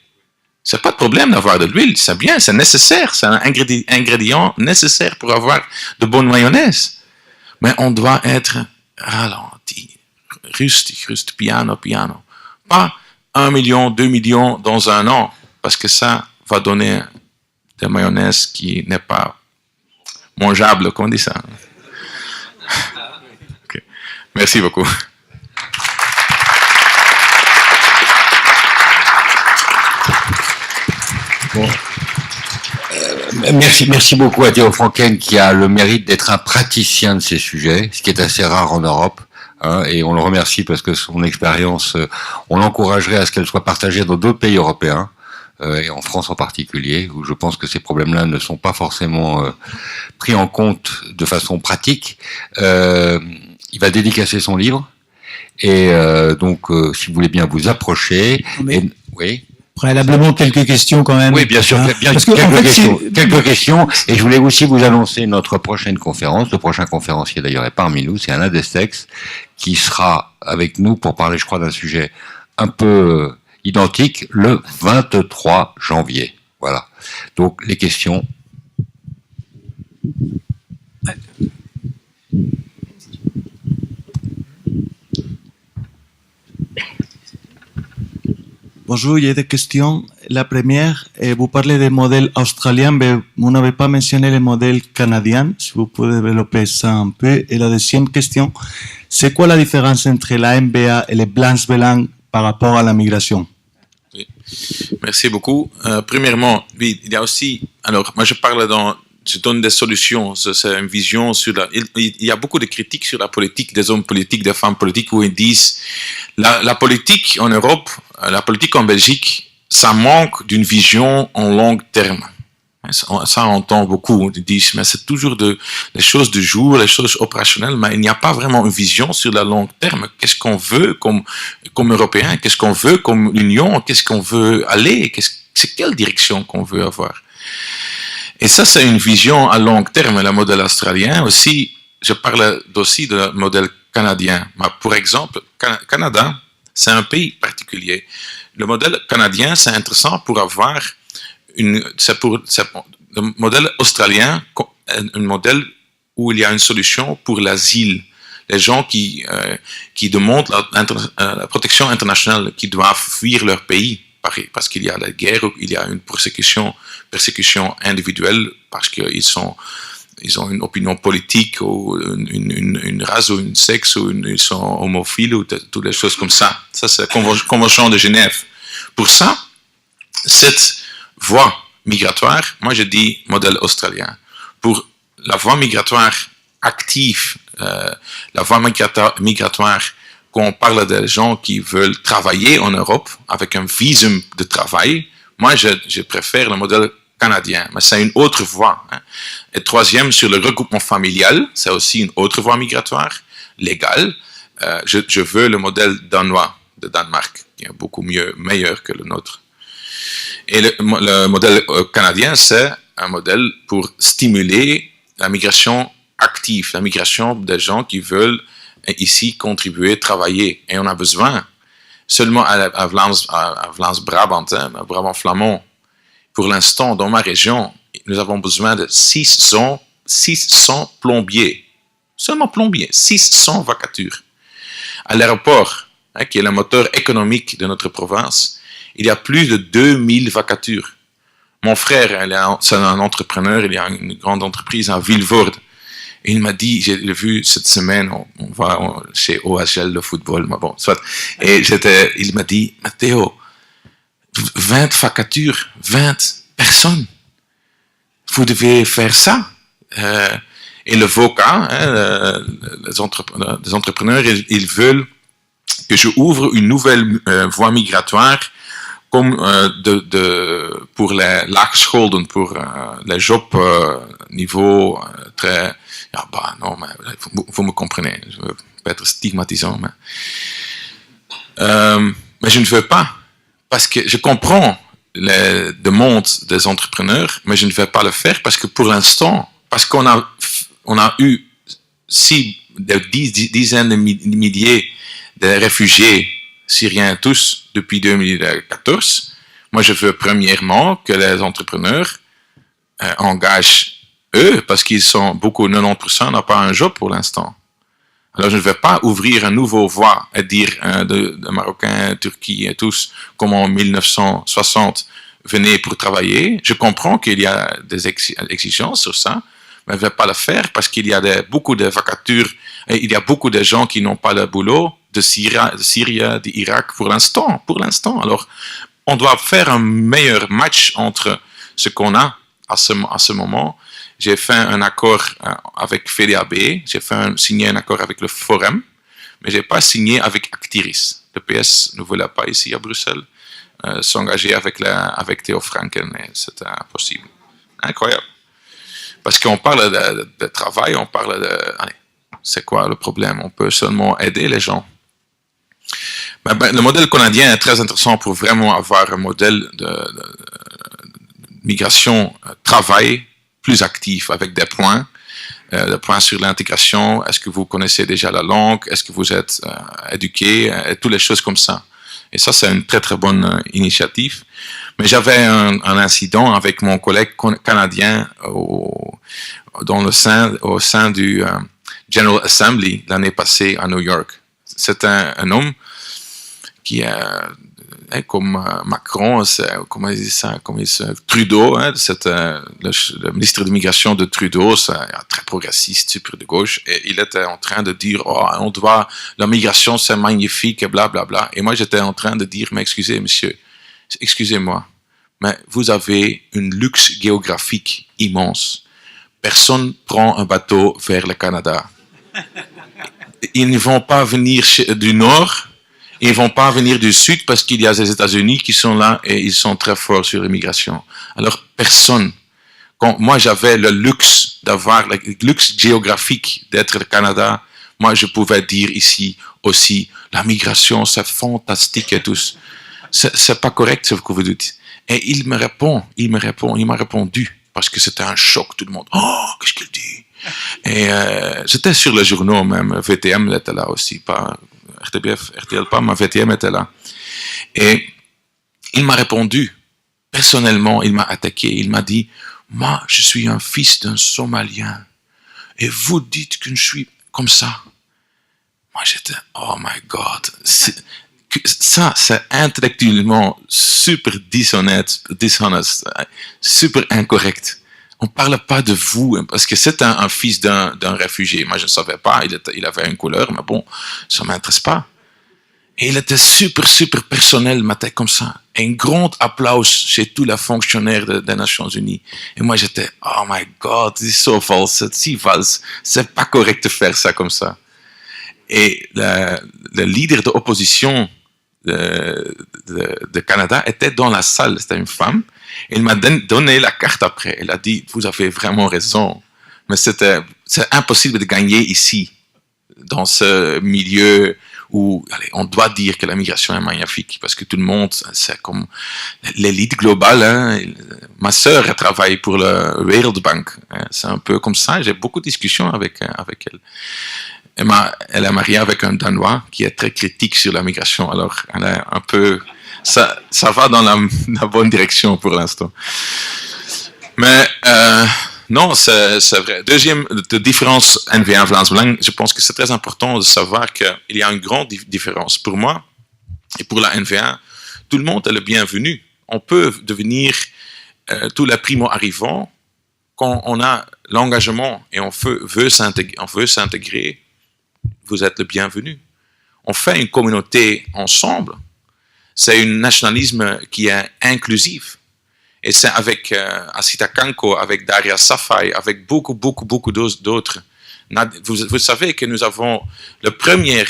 C'est pas de problème d'avoir de l'huile. C'est bien, c'est nécessaire. C'est un ingrédient nécessaire pour avoir de bonne mayonnaise. Mais on doit être ralenti, rustique, piano, piano. Pas 1 million, 2 millions dans un an, parce que ça va donner de mayonnaise qui n'est pas mangeable, comment on dit ça? Okay. Merci beaucoup. Bon. Merci beaucoup à Theo Franken qui a le mérite d'être un praticien de ces sujets, ce qui est assez rare en Europe. Hein, et on le remercie parce que son expérience, on l'encouragerait à ce qu'elle soit partagée dans d'autres pays européens. Et en France en particulier, où je pense que ces problèmes-là ne sont pas forcément pris en compte de façon pratique. Il va dédicacer son livre, et donc, si vous voulez bien vous approcher... Oui. Préalablement, quelques questions quand même. Oui, bien sûr, quelques questions. Et je voulais aussi vous annoncer notre prochaine conférence. Le prochain conférencier, d'ailleurs, est parmi nous. C'est Alain Destex, qui sera avec nous pour parler, je crois, d'un sujet un peu... identique le 23 janvier. Voilà. Donc, les questions. Bonjour, il y a des questions. La première, vous parlez des modèles australiens, mais vous n'avez pas mentionné les modèles canadiens. Si vous pouvez développer ça un peu. Et la deuxième question, c'est quoi la différence entre la MBA et les blanches blancs par rapport à la migration? Oui. Merci beaucoup. Premièrement, oui, il y a aussi, alors moi je donne des solutions, c'est une vision sur il y a beaucoup de critiques sur la politique des hommes politiques, des femmes politiques, où ils disent la politique en Europe, la politique en Belgique, ça manque d'une vision en long terme. Ça, on entend beaucoup, ils disent, mais c'est toujours les choses du jour, les choses opérationnelles, mais il n'y a pas vraiment une vision sur le long terme. Qu'est-ce qu'on veut comme Européens? Qu'est-ce qu'on veut comme Union? Qu'est-ce qu'on veut aller? C'est quelle direction qu'on veut avoir? Et ça, c'est une vision à long terme, le modèle australien. Aussi, je parle aussi du modèle canadien. Mais pour exemple, Canada, c'est un pays particulier. Le modèle canadien, c'est intéressant pour avoir le modèle australien, un modèle où il y a une solution pour l'asile. Les gens qui demandent la protection internationale, qui doivent fuir leur pays parce qu'il y a la guerre, il y a une persécution individuelle parce qu'ils ont une opinion politique ou une race ou une sexe ou ils sont homophiles ou toutes les choses comme ça. Ça, c'est la Convention de Genève. Pour ça, cette voie migratoire, moi je dis modèle australien. Pour la voie migratoire active, la voie migratoire, quand on parle des gens qui veulent travailler en Europe avec un visum de travail, moi je préfère le modèle canadien, mais c'est une autre voie. Hein. Et troisième, sur le regroupement familial, c'est aussi une autre voie migratoire légale. Je veux le modèle danois de Danemark, qui est beaucoup meilleur que le nôtre. Et le modèle canadien, c'est un modèle pour stimuler la migration active, la migration des gens qui veulent ici contribuer, travailler. Et on a besoin, seulement à Vlaams-Brabant, hein, Brabant flamand, pour l'instant, dans ma région, nous avons besoin de 600 plombiers. Seulement plombiers, 600 vacatures. À l'aéroport, qui est le moteur économique de notre province, il y a plus de 2000 vacatures. Mon frère, c'est un entrepreneur, il a une grande entreprise à Vilvoorde. Et il m'a dit, j'ai vu cette semaine, on va chez OHL de football, mais bon, soit. Et il m'a dit, Matteo, 20 vacatures, 20 personnes. Vous devez faire ça. Et le VOCA, les entrepreneurs, ils veulent que je ouvre une nouvelle voie migratoire comme pour les laagscholden, pour les jobs niveau très... non, mais vous me comprenez, je veux pas être stigmatisant, mais je ne veux pas, parce que je comprends les demandes des entrepreneurs, mais je ne vais pas le faire parce que pour l'instant, parce qu'on a eu des dizaines de milliers de réfugiés syriens tous depuis 2014. Moi, je veux premièrement que les entrepreneurs engagent eux, parce qu'ils sont beaucoup, 90% n'ont pas un job pour l'instant. Alors, je ne vais pas ouvrir un nouveau voie et dire de Marocains, Turquie et tous, comme en 1960, venez pour travailler. Je comprends qu'il y a des exigences sur ça, mais je ne vais pas le faire parce qu'il y a beaucoup de vacatures et il y a beaucoup de gens qui n'ont pas de boulot de Syrie, d'Irak pour l'instant. Alors, on doit faire un meilleur match entre ce qu'on a à ce moment. J'ai fait un accord avec FEDAB, j'ai signé un accord avec le Forum, mais je n'ai pas signé avec Actiris. Le PS ne voulait pas ici à Bruxelles s'engager avec Theo Franken, et c'était impossible. Incroyable. Parce qu'on parle de travail, on parle de... Allez, c'est quoi le problème? On peut seulement aider les gens. Le modèle canadien est très intéressant pour vraiment avoir un modèle de migration travail plus actif avec des points sur l'intégration. Est-ce que vous connaissez déjà la langue? Est-ce que vous êtes éduqué? Et toutes les choses comme ça. Et ça, c'est une très très bonne initiative. Mais j'avais un incident avec mon collègue canadien au sein du General Assembly l'année passée à New York. C'est un homme qui est comme Macron, comment il dit ça, Trudeau, c'est le ministre de l'immigration de Trudeau, c'est très progressiste, super de gauche, et il était en train de dire, la migration c'est magnifique, et blablabla. Bla, bla. Et moi j'étais en train de dire, mais excusez-moi, mais vous avez une luxe géographique immense. Personne prend un bateau vers le Canada. Ils ne vont pas venir du nord, ils ne vont pas venir du sud parce qu'il y a les États-Unis qui sont là et ils sont très forts sur l'immigration. Alors, personne. Quand moi, j'avais le luxe d'avoir le luxe géographique d'être le Canada, moi, je pouvais dire ici aussi, la migration, c'est fantastique et tout. C'est pas correct ce que vous dites. Et il m'a répondu, parce que c'était un choc, tout le monde. Oh, qu'est-ce qu'il dit? Et c'était sur les journaux même, VTM était là aussi, pas RTBF, RTL pas, mais VTM était là. Et il m'a répondu, personnellement, il m'a attaqué, il m'a dit, moi, je suis un fils d'un Somalien, et vous dites que je suis comme ça. Moi, j'étais, oh my God, ça, c'est intellectuellement super dishonnête, super incorrect. On ne parle pas de vous, parce que c'est un fils d'un réfugié. Moi, je ne savais pas, il avait une couleur, mais bon, ça ne m'intéresse pas. Et il était super, super personnel, il m'attaque comme ça. Et un grand applaus chez tous les fonctionnaires des Nations Unies. Et moi, j'étais, oh my God, c'est so false, c'est si false. C'est pas correct de faire ça comme ça. Et le leader de l'opposition de Canada était dans la salle, c'était une femme. Elle m'a donné la carte après. Elle a dit, vous avez vraiment raison. Mais c'est impossible de gagner ici, dans ce milieu où on doit dire que la migration est magnifique, parce que tout le monde, c'est comme l'élite globale. Hein. Ma sœur, elle travaille pour le World Bank. Hein. C'est un peu comme ça. J'ai beaucoup de discussions avec elle. Elle est mariée avec un Danois qui est très critique sur la migration. Alors, elle est un peu... Ça va dans la bonne direction pour l'instant. Mais Non, c'est vrai. Deuxième de différence NVA Vlaams Belang, je pense que c'est très important de savoir qu'il y a une grande différence. Pour moi et pour la NVA, tout le monde est le bienvenu. On peut devenir tous les primo-arrivants quand on a l'engagement et on veut s'intégrer. Vous êtes le bienvenu. On fait une communauté ensemble. C'est un nationalisme qui est inclusif. Et c'est avec Asita Kanko, avec Daria Safai, avec beaucoup d'autres. Vous savez que nous avons le premier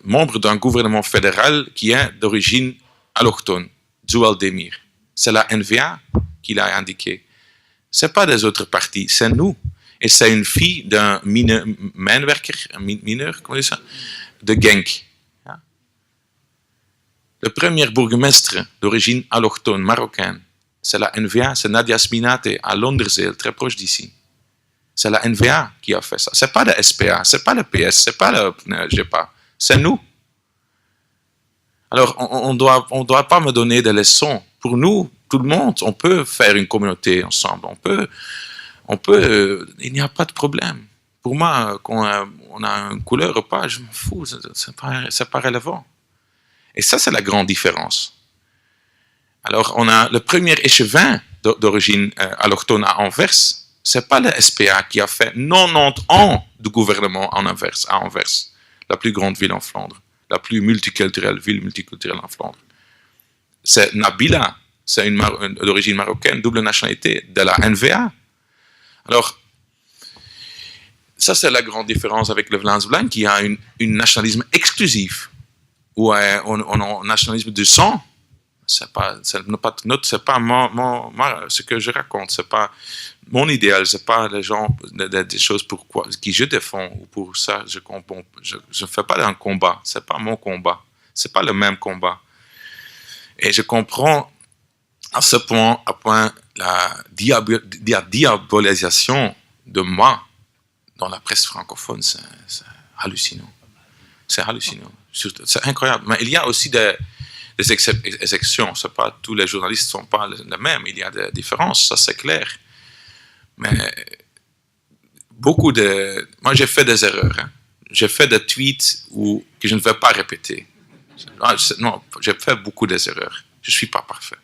membre d'un gouvernement fédéral qui est d'origine allochtone, Zoual Demir. C'est la NVA qui l'a indiqué. Ce n'est pas des autres partis, c'est nous. Et c'est une fille d'un mineur, comment on dit ça, de Genk. Le premier bourgmestre d'origine allochtone marocaine, c'est la NVA, c'est Nadia Sminate à Londerzeel, très proche d'ici. C'est la NVA qui a fait ça. C'est pas le SPA, c'est pas le PS, c'est pas le GEPA, c'est nous. Alors, on doit pas me donner des leçons. Pour nous, tout le monde, on peut faire une communauté ensemble. Il n'y a pas de problème. Pour moi, quand on a une couleur ou pas, je m'en fous, c'est pas relevant. Et ça, c'est la grande différence. Alors, on a le premier échevin d'origine allochtone à Anvers. C'est pas le SPA qui a fait 90 ans de gouvernement à Anvers, la plus grande ville en Flandre, la plus ville multiculturelle en Flandre. C'est Nabila, c'est d'origine marocaine, double nationalité, de la NVA. Alors, ça, c'est la grande différence avec le Vlaams Belang, qui a un nationalisme exclusif, ou un nationalisme du sang. C'est pas ce que je raconte, c'est pas mon idéal, c'est pas les gens des choses qui je défends ou pour ça je fais pas un combat, c'est pas mon combat, c'est pas le même combat. Et je comprends à ce point la diabolisation de moi dans la presse francophone, c'est hallucinant. C'est hallucinant. C'est incroyable. Mais il y a aussi des exceptions. C'est pas, tous les journalistes ne sont pas les mêmes. Il y a des différences, ça c'est clair. Mais moi j'ai fait des erreurs. Hein. J'ai fait des tweets que je ne vais pas répéter. Non, j'ai fait beaucoup d'erreurs. Je ne suis pas parfait.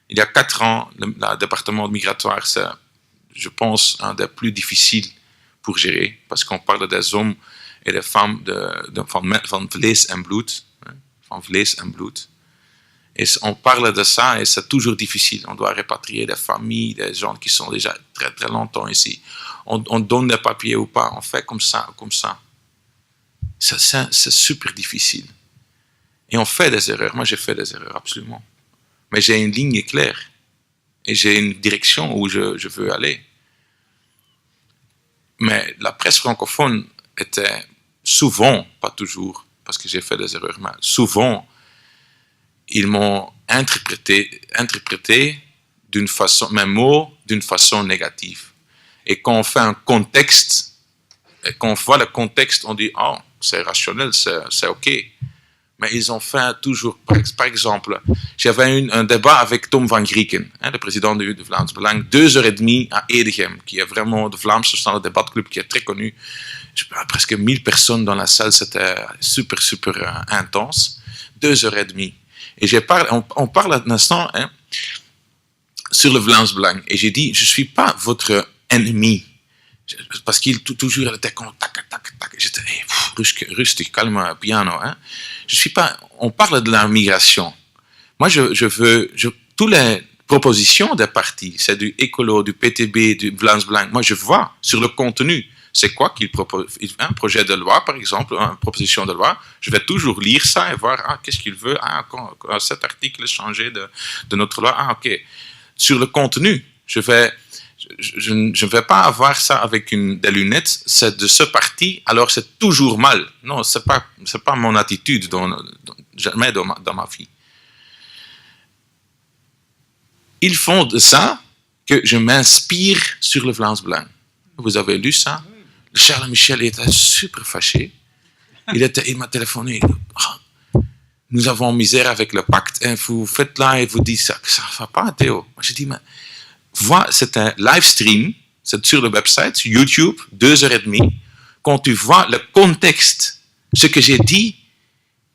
Il y a 4 ans, le département migratoire, c'est, je pense, un des plus difficiles pour gérer, parce qu'on parle des hommes et des femmes van vlees en bloed. Van vlees en bloed. Et on parle de ça et c'est toujours difficile. On doit répatrier des familles, des gens qui sont déjà très très longtemps ici. On donne des papiers ou pas, on fait comme ça. C'est super difficile. Et on fait des erreurs. Moi, j'ai fait des erreurs, absolument. Mais j'ai une ligne claire. Et j'ai une direction où je veux aller. Mais la presse francophone était souvent, pas toujours, parce que j'ai fait des erreurs, mais souvent, ils m'ont interprété d'une façon, mes mots d'une façon négative. Et quand on fait un contexte, et quand on voit le contexte, on dit « Oh, c'est rationnel, c'est OK ». Mais ils ont fait toujours, par exemple, j'avais un débat avec Tom van Grieken, le président de Vlaams Belang, 2h30 à Edegem, qui est vraiment de Vlaamse Standaard Debatclub, qui est très connu. Presque 1000 personnes dans la salle, c'était super, super intense. 2h30. Et on parle un instant sur le Vlaams Belang. Et j'ai dit, je ne suis pas votre ennemi. Parce qu'il toujours était comme tac. J'étais rustique, calme, piano. Hein. Je suis pas. On parle de la migration. Moi, je veux toutes les propositions des partis, c'est du écolo, du PTB, du Vlaams Belang. Moi, je vois sur le contenu. C'est quoi qu'il propose? Un projet de loi, par exemple, une proposition de loi. Je vais toujours lire ça et voir qu'est-ce qu'il veut. Cet article est changé de notre loi. OK. Sur le contenu, je ne vais pas avoir ça avec des lunettes, c'est de ce parti, alors c'est toujours mal. Non, c'est pas mon attitude jamais dans ma vie. Ils font de ça que je m'inspire sur le Vlaams Belang. Vous avez lu ça? Charles Michel était super fâché. Il m'a téléphoné. Nous avons misère avec le pacte. Vous faites là et vous dites ça. Ça ne va pas, Théo. Moi, j'ai dit, mais c'est un live stream C'est sur le website, sur YouTube, 2h30. Quand tu vois le contexte, ce que j'ai dit,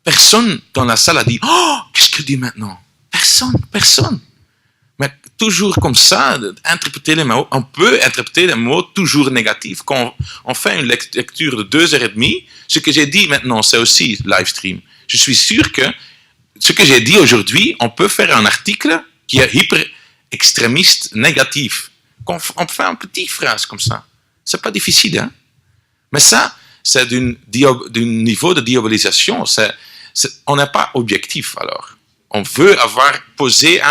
personne dans la salle a dit « Oh, qu'est-ce que dit maintenant ?» Personne. Mais toujours comme ça, interpréter les mots, on peut interpréter les mots toujours négatifs. Quand on fait une lecture de 2h30, ce que j'ai dit maintenant, c'est aussi live stream. Je suis sûr que ce que j'ai dit aujourd'hui, on peut faire un article qui est hyper extrémiste, négatif. On fait une petite phrase comme ça. C'est pas difficile, hein? Mais ça, c'est d'un niveau de diabolisation. On n'est pas objectif, alors. On veut imposer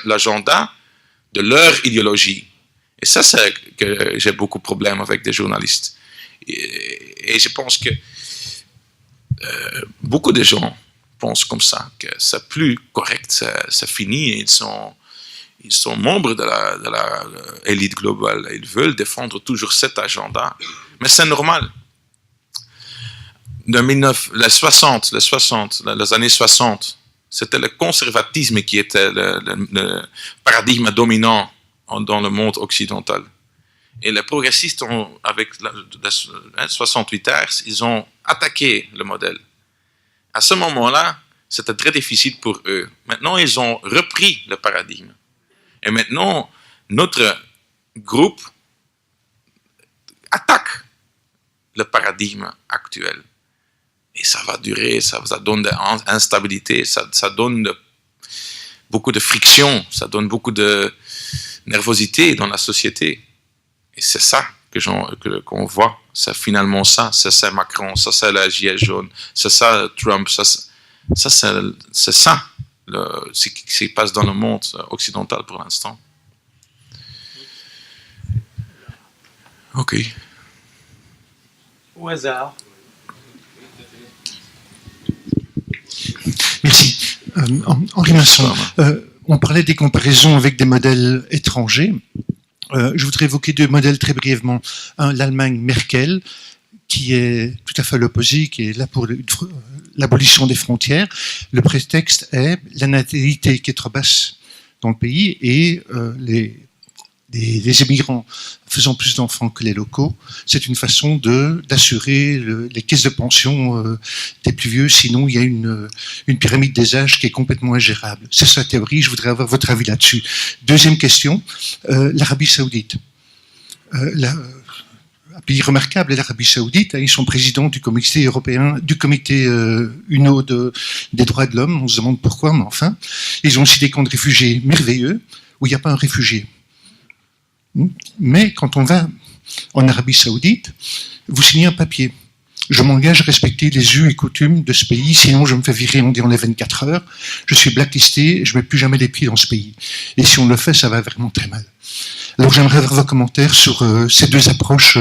l'agenda de leur idéologie. Et ça, c'est que j'ai beaucoup de problèmes avec des journalistes. Et je pense que beaucoup de gens pensent comme ça, que c'est plus correct, c'est fini. Ils sont membres de la élite globale. Ils veulent défendre toujours cet agenda. Mais c'est normal. Les années 60, c'était le conservatisme qui était le paradigme dominant dans le monde occidental. Et les progressistes, avec 68 heures, ils ont attaqué le modèle. À ce moment-là, c'était très difficile pour eux. Maintenant, ils ont repris le paradigme. Et maintenant, notre groupe attaque le paradigme actuel. Et ça va durer, ça donne de l'instabilité, ça donne beaucoup de friction, ça donne beaucoup de nervosité dans la société. Et c'est ça qu'on voit. C'est finalement ça. C'est Macron, ça c'est la gilet jaune, c'est ça Trump, c'est ça ce qui se passe dans le monde occidental pour l'instant. Ok. Au hasard. Merci. Henri Masson, on parlait des comparaisons avec des modèles étrangers. Je voudrais évoquer deux modèles très brièvement. Un, l'Allemagne Merkel, qui est tout à fait l'opposé, qui est là pour l'abolition des frontières. Le prétexte est la natalité qui est trop basse dans le pays et les émigrants faisant plus d'enfants que les locaux. C'est une façon d'assurer les caisses de pension des plus vieux, sinon il y a une pyramide des âges qui est complètement ingérable. C'est sa théorie, je voudrais avoir votre avis là-dessus. Deuxième question, l'Arabie Saoudite. Un pays remarquable est l'Arabie Saoudite. Ils sont présidents du comité européen, du comité UNO des droits de l'homme. On se demande pourquoi, mais enfin. Ils ont aussi des camps de réfugiés merveilleux où il n'y a pas un réfugié. Mais quand on va en Arabie Saoudite, vous signez un papier. Je m'engage à respecter les us et coutumes de ce pays, sinon je me fais virer dans les 24 heures. Je suis blacklisté, je ne mets plus jamais les pieds dans ce pays. Et si on le fait, ça va vraiment très mal. Alors j'aimerais avoir vos commentaires sur ces deux approches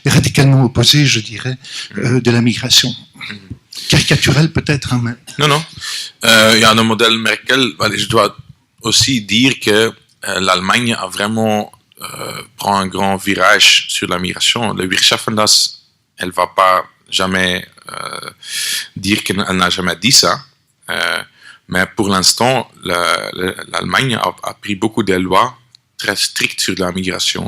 radicalement opposées, je dirais, de la migration. Caricaturelle peut-être, hein, mais... Non. Il y a un modèle Merkel. Je dois aussi dire que l'Allemagne a vraiment prend un grand virage sur la migration. Le Wirtschaftswunder, elle ne va pas jamais dire qu'elle n'a jamais dit ça. Mais pour l'instant, l'Allemagne a pris beaucoup de lois très strictes sur la migration.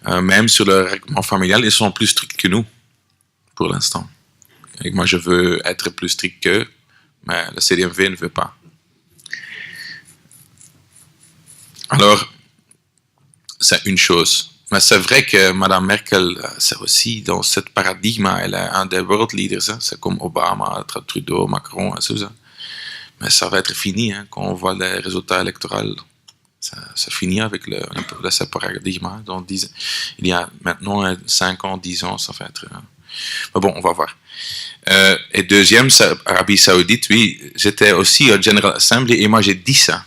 Même sur le règlement familial, ils sont plus stricts que nous, pour l'instant. Et moi, je veux être plus strict qu'eux, mais le CDMV ne veut pas. Alors, c'est une chose. Mais c'est vrai que Mme Merkel, c'est aussi dans ce paradigme, elle est un des world leaders. C'est comme Obama, Trudeau, Macron, et tout ça. Mais ça va être fini quand on voit les résultats électoraux. Ça finit avec ce paradigme. Donc, il y a maintenant 5 ans, 10 ans, ça va être... Mais bon, on va voir. Et deuxième, c'est Arabie Saoudite. Oui, j'étais aussi au General Assembly et moi j'ai dit ça.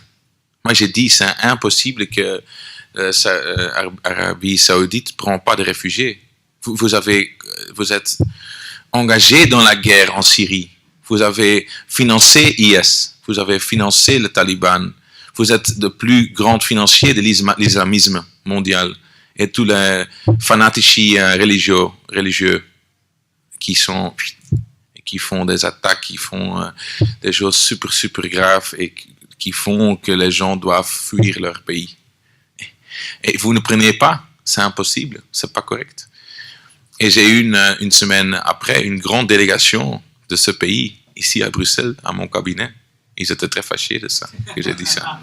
Moi j'ai dit c'est impossible que l'Arabie Saoudite ne prend pas de réfugiés. Vous êtes engagé dans la guerre en Syrie. Vous avez financé IS. Vous avez financé le Taliban. Vous êtes le plus grand financier de l'islamisme mondial. Et tous les fanatiques religieux qui font des attaques, qui font des choses super, super graves et qui font que les gens doivent fuir leur pays. Et vous ne prenez pas, c'est impossible, c'est pas correct. Et j'ai eu une semaine après une grande délégation de ce pays ici à Bruxelles, à mon cabinet. Ils étaient très fâchés de ça, que j'ai dit ça.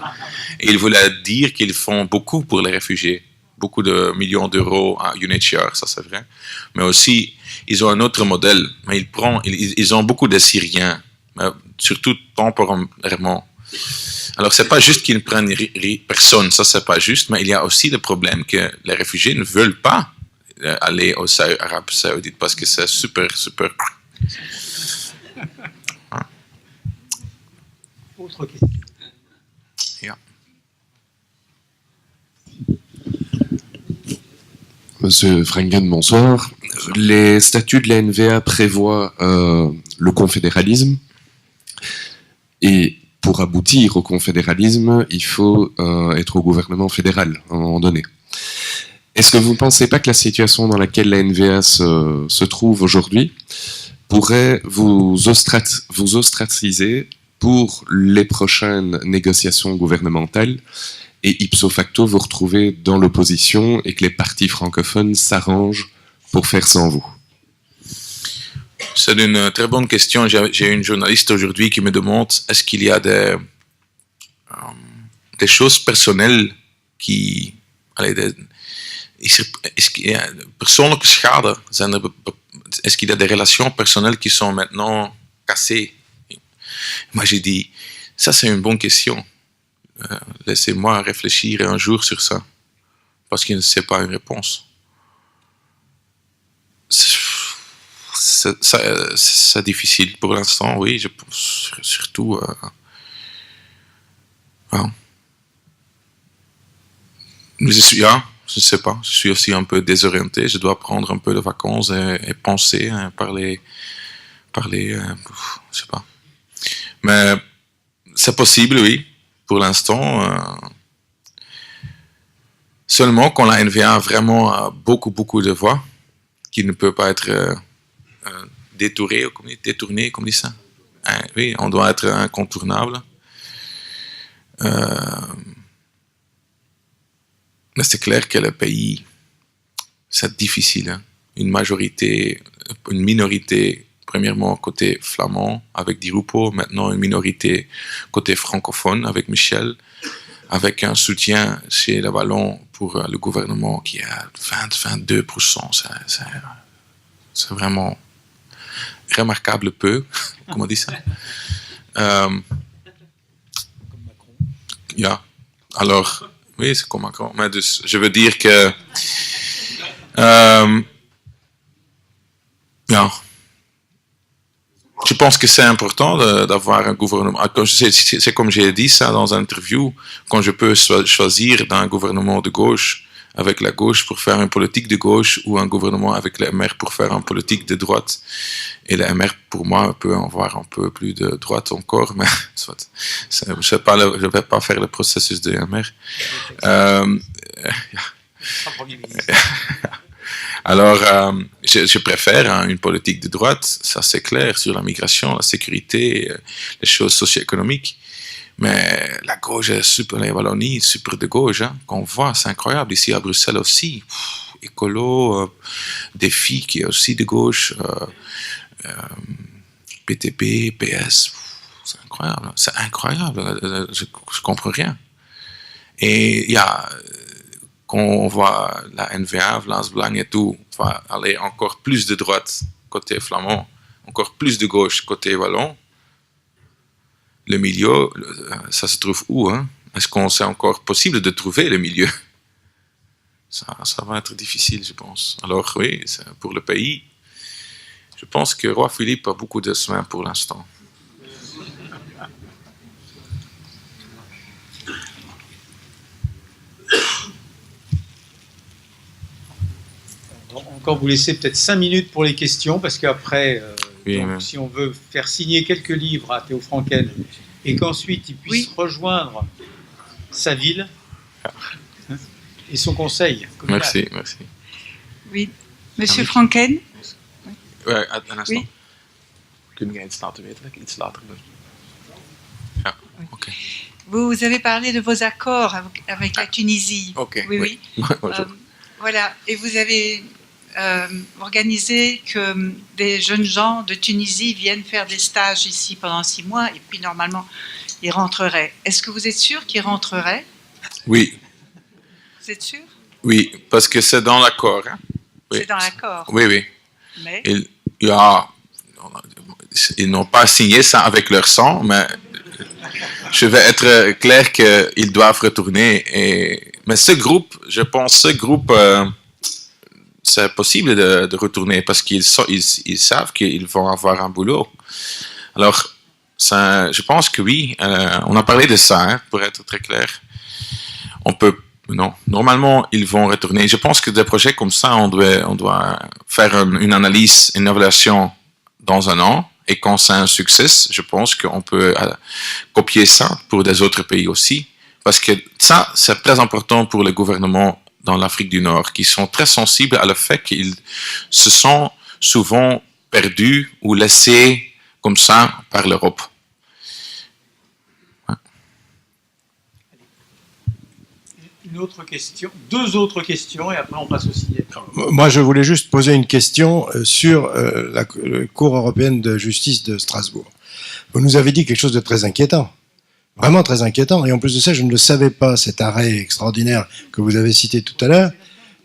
Et ils voulaient dire qu'ils font beaucoup pour les réfugiés, beaucoup de millions d'euros à UNHCR, ça c'est vrai. Mais aussi, ils ont un autre modèle. Mais ils ont beaucoup de Syriens, surtout temporairement. Alors, c'est pas juste qu'ils ne prennent personne, ça c'est pas juste, mais il y a aussi le problème que les réfugiés ne veulent pas aller aux Arabes Saoudites parce que c'est super. Autre question. Yeah. Monsieur Franken, bonsoir. Les statuts de la NVA prévoient le confédéralisme et pour aboutir au confédéralisme, il faut être au gouvernement fédéral à un moment donné. Est-ce que vous ne pensez pas que la situation dans laquelle la NVA se trouve aujourd'hui pourrait vous ostraciser pour les prochaines négociations gouvernementales et ipso facto vous retrouver dans l'opposition et que les partis francophones s'arrangent pour faire sans vous? C'est une très bonne question. J'ai une journaliste aujourd'hui qui me demande est-ce qu'il y a des choses personnelles qui... Est-ce qu'il y a persoonlijke schade? Est-ce qu'il y a des relations personnelles qui sont maintenant cassées? Moi, j'ai dit, ça c'est une bonne question. Laissez-moi réfléchir un jour sur ça. Parce que ce n'est pas une réponse. C'est difficile pour l'instant, oui, je pense, surtout... Mais je ne sais pas, je suis aussi un peu désorienté, je dois prendre un peu de vacances et penser, parler, je sais pas. Mais c'est possible, oui, pour l'instant. Seulement quand la NVA vraiment a beaucoup de voix, qui ne peut pas être détourné, comme dit ça. Oui, on doit être incontournable. Mais c'est clair que le pays, c'est difficile. Hein. Une minorité, premièrement côté flamand avec Di Rupo, maintenant une minorité côté francophone avec Michel, avec un soutien chez les Wallons pour le gouvernement qui est à 22%. C'est vraiment remarquable peu, comment on dit ça. Yeah. Alors, oui, c'est comme Macron. Mais je veux dire que je pense que c'est important d'avoir un gouvernement. C'est comme j'ai dit ça dans une interview, quand je peux choisir d'un gouvernement de gauche avec la gauche pour faire une politique de gauche ou un gouvernement avec les MR pour faire une politique de droite. Et les MR, pour moi, peut avoir un peu plus de droite encore, mais je ne vais pas faire le processus de MR. Alors, je préfère une politique de droite, ça c'est clair, sur la migration, la sécurité, les choses socio-économiques. Mais la gauche est super, la Wallonie, super de gauche, hein, qu'on voit, c'est incroyable. Ici à Bruxelles aussi, écolo, Défi qui est aussi de gauche, PTP, PS, c'est incroyable, je comprends rien. Et il y a, quand on voit la NVA, Vlaams Belang et tout, va aller encore plus de droite côté flamand, encore plus de gauche côté wallon. Le milieu, ça se trouve où, hein? Est-ce qu'on c'est encore possible de trouver le milieu? Ça va être difficile, je pense. Alors oui, pour le pays, je pense que Roi Philippe a beaucoup de soins pour l'instant. Encore vous laissez peut-être 5 minutes pour les questions, parce qu'après, Oui, si on veut faire signer quelques livres à Theo Franken et qu'ensuite il puisse rejoindre sa ville et son conseil communal. Merci. Oui. Monsieur Franken? Ouais, un instant. Oui. Kun jij iets laten weten dat ik iets later doe? Ja, oké. Vous avez parlé de vos accords avec la Tunisie. Ok. Oui. Voilà. Et vous avez organisé que des jeunes gens de Tunisie viennent faire des stages ici pendant 6 mois et puis normalement ils rentreraient. Est-ce que vous êtes sûr qu'ils rentreraient? Oui. Vous êtes sûr? Oui, parce que c'est dans l'accord. Hein? Oui. C'est dans l'accord. Oui. Mais ils n'ont pas signé ça avec leur sang, mais je vais être clair qu'ils doivent retourner. Mais ce groupe, c'est possible de retourner parce qu'ils savent qu'ils vont avoir un boulot. Alors, je pense que oui, on a parlé de ça, hein, pour être très clair. Non, normalement, ils vont retourner. Je pense que des projets comme ça, on doit faire une analyse, une évaluation dans 1 an. Et quand c'est un succès, je pense qu'on peut copier ça pour des autres pays aussi. Parce que ça, c'est très important pour le gouvernement dans l'Afrique du Nord, qui sont très sensibles à le fait qu'ils se sont souvent perdus ou laissés comme ça par l'Europe. Une autre question, 2 autres questions, et après on passe au signature. Moi, je voulais juste poser une question sur la Cour européenne de justice de Strasbourg. Vous nous avez dit quelque chose de très inquiétant, vraiment très inquiétant, et en plus de ça, je ne le savais pas, cet arrêt extraordinaire que vous avez cité tout à l'heure,